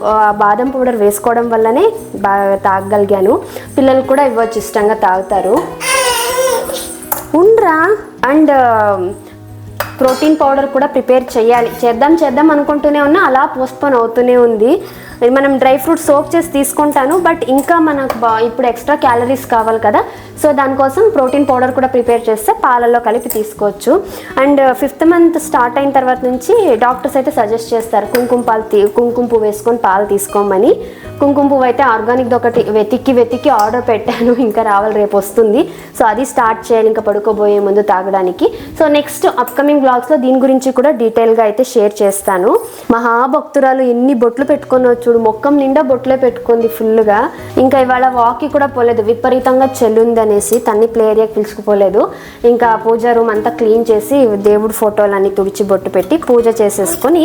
బాదం పౌడర్ వేసుకోవడం వల్లనే బాగా తాగగలిగాను. పిల్లలు కూడా ఇవ్వచ్చు, ఇష్టంగా తాగుతారు. ఉండ్రా. అండ్ ప్రోటీన్ పౌడర్ కూడా ప్రిపేర్ చేద్దాం అనుకుంటూనే ఉన్నా, అలా పోస్ట్పోన్ అవుతూనే ఉంది. మనం డ్రై ఫ్రూట్స్ సోక్ చేసి తీసుకుంటాను, బట్ ఇంకా మనకు ఇప్పుడు ఎక్స్ట్రా క్యాలరీస్ కావాలి కదా. సో దానికోసం ప్రోటీన్ పౌడర్ కూడా ప్రిపేర్ చేస్తే పాలల్లో కలిపి తీసుకోవచ్చు. అండ్ 5th మంత్ స్టార్ట్ అయిన తర్వాత నుంచి డాక్టర్స్ అయితే సజెస్ట్ చేస్తారు కుంకుమ పువ్వు వేసుకొని పాలు తీసుకోమని. కుంకుమ పువ్వు అయితే ఆర్గానిక్ది ఒకటి వెతికి ఆర్డర్ పెట్టాను, ఇంకా రావాలి, రేపు వస్తుంది. సో అది స్టార్ట్ చేయాలి ఇంకా పడుకోబోయే ముందు తాగడానికి. సో నెక్స్ట్ అప్కమింగ్ బ్లాగ్స్లో దీని గురించి కూడా డీటెయిల్గా అయితే షేర్ చేస్తాను. మహాభక్తురాలు ఎన్ని బొట్లు పెట్టుకొని చూడు, మొక్కం నిండా బొట్లే పెట్టుకుంది ఫుల్గా. ఇంకా ఇవాళ వాక్కి కూడా పోలేదు, విపరీతంగా చెల్లుంది అనేసి తన్ని ప్లే ఏరియాకి పిలుచుకుపోలేదు. ఇంకా పూజ రూమ్ అంతా క్లీన్ చేసి దేవుడి ఫోటోలన్నీ తుడిచి బొట్టు పెట్టి పూజ చేసేసుకొని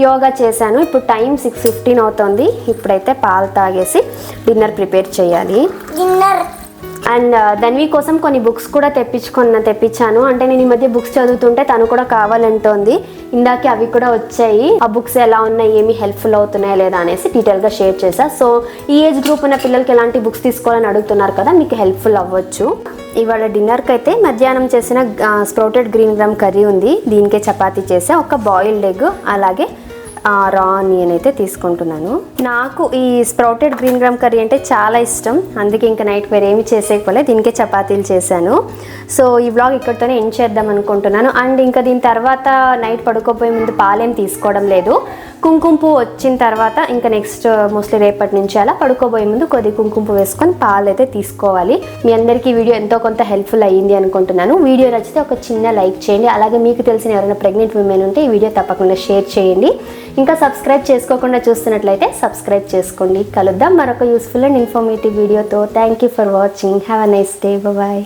యోగా చేశాను. ఇప్పుడు టైం 6:15 అవుతుంది. ఇప్పుడైతే పాలు తాగేసి డిన్నర్ ప్రిపేర్ చేయాలి. అండ్ ధన్వి కోసం కొన్ని బుక్స్ కూడా తెప్పించాను. అంటే నేను ఈ మధ్య బుక్స్ చదువుతుంటే తను కూడా కావాలంటోంది. ఇందాకే అవి కూడా వచ్చాయి. ఆ బుక్స్ ఎలా ఉన్నాయి, ఏమి హెల్ప్ఫుల్ అవుతున్నాయా లేదా అనేసి డీటెయిల్గా షేర్ చేశా. సో ఈ ఏజ్ గ్రూప్ ఉన్న పిల్లలకి ఎలాంటి బుక్స్ తీసుకోవాలని అడుగుతున్నారు కదా, మీకు హెల్ప్ఫుల్ అవ్వచ్చు. ఇవాళ డిన్నర్కి అయితే మధ్యాహ్నం చేసిన స్ప్రౌటెడ్ గ్రీన్ గ్రామ్ కర్రీ ఉంది. దీనికే చపాతీ చేసా, ఒక బాయిల్డ్ ఎగ్, అలాగే రా ఆనియన్ అయితే తీసుకుంటున్నాను. నాకు ఈ స్ప్రౌటెడ్ గ్రీన్ గ్రామ్ కర్రీ అంటే చాలా ఇష్టం. అందుకే ఇంకా నైట్ వేరే ఏమి చేసేయకపోలే, దీనికే చపాతీలు చేశాను. సో ఈ వ్లాగ్ ఇక్కడితోనే ఎండ్ చేద్దాం అనుకుంటున్నాను. అండ్ ఇంకా దీని తర్వాత నైట్ పడుకోపోయే ముందు పాలేం తీసుకోవడం లేదు. కుంకుమ పువ్వు వచ్చిన తర్వాత ఇంకా నెక్స్ట్ మోస్ట్లీ రేపటి నుంచి అలా పడుకోబోయే ముందు కొద్ది కుంకుమ పువ్వు వేసుకొని పాలు అయితే తీసుకోవాలి. మీ అందరికీ వీడియో ఎంతో కొంత హెల్ప్ఫుల్ అయ్యింది అనుకుంటున్నాను. వీడియో నచ్చితే ఒక చిన్న లైక్ చేయండి. అలాగే మీకు తెలిసిన ఎవరైనా ప్రెగ్నెంట్ విమెన్ ఉంటే ఈ వీడియో తప్పకుండా షేర్ చేయండి. ఇంకా సబ్స్క్రైబ్ చేసుకోకుండా చూస్తున్నట్లయితే సబ్స్క్రైబ్ చేసుకోండి. కలుద్దాం మరొక యూస్ఫుల్ అండ్ ఇన్ఫర్మేటివ్ వీడియోతో. Thank you for watching. Have a nice day. Bye.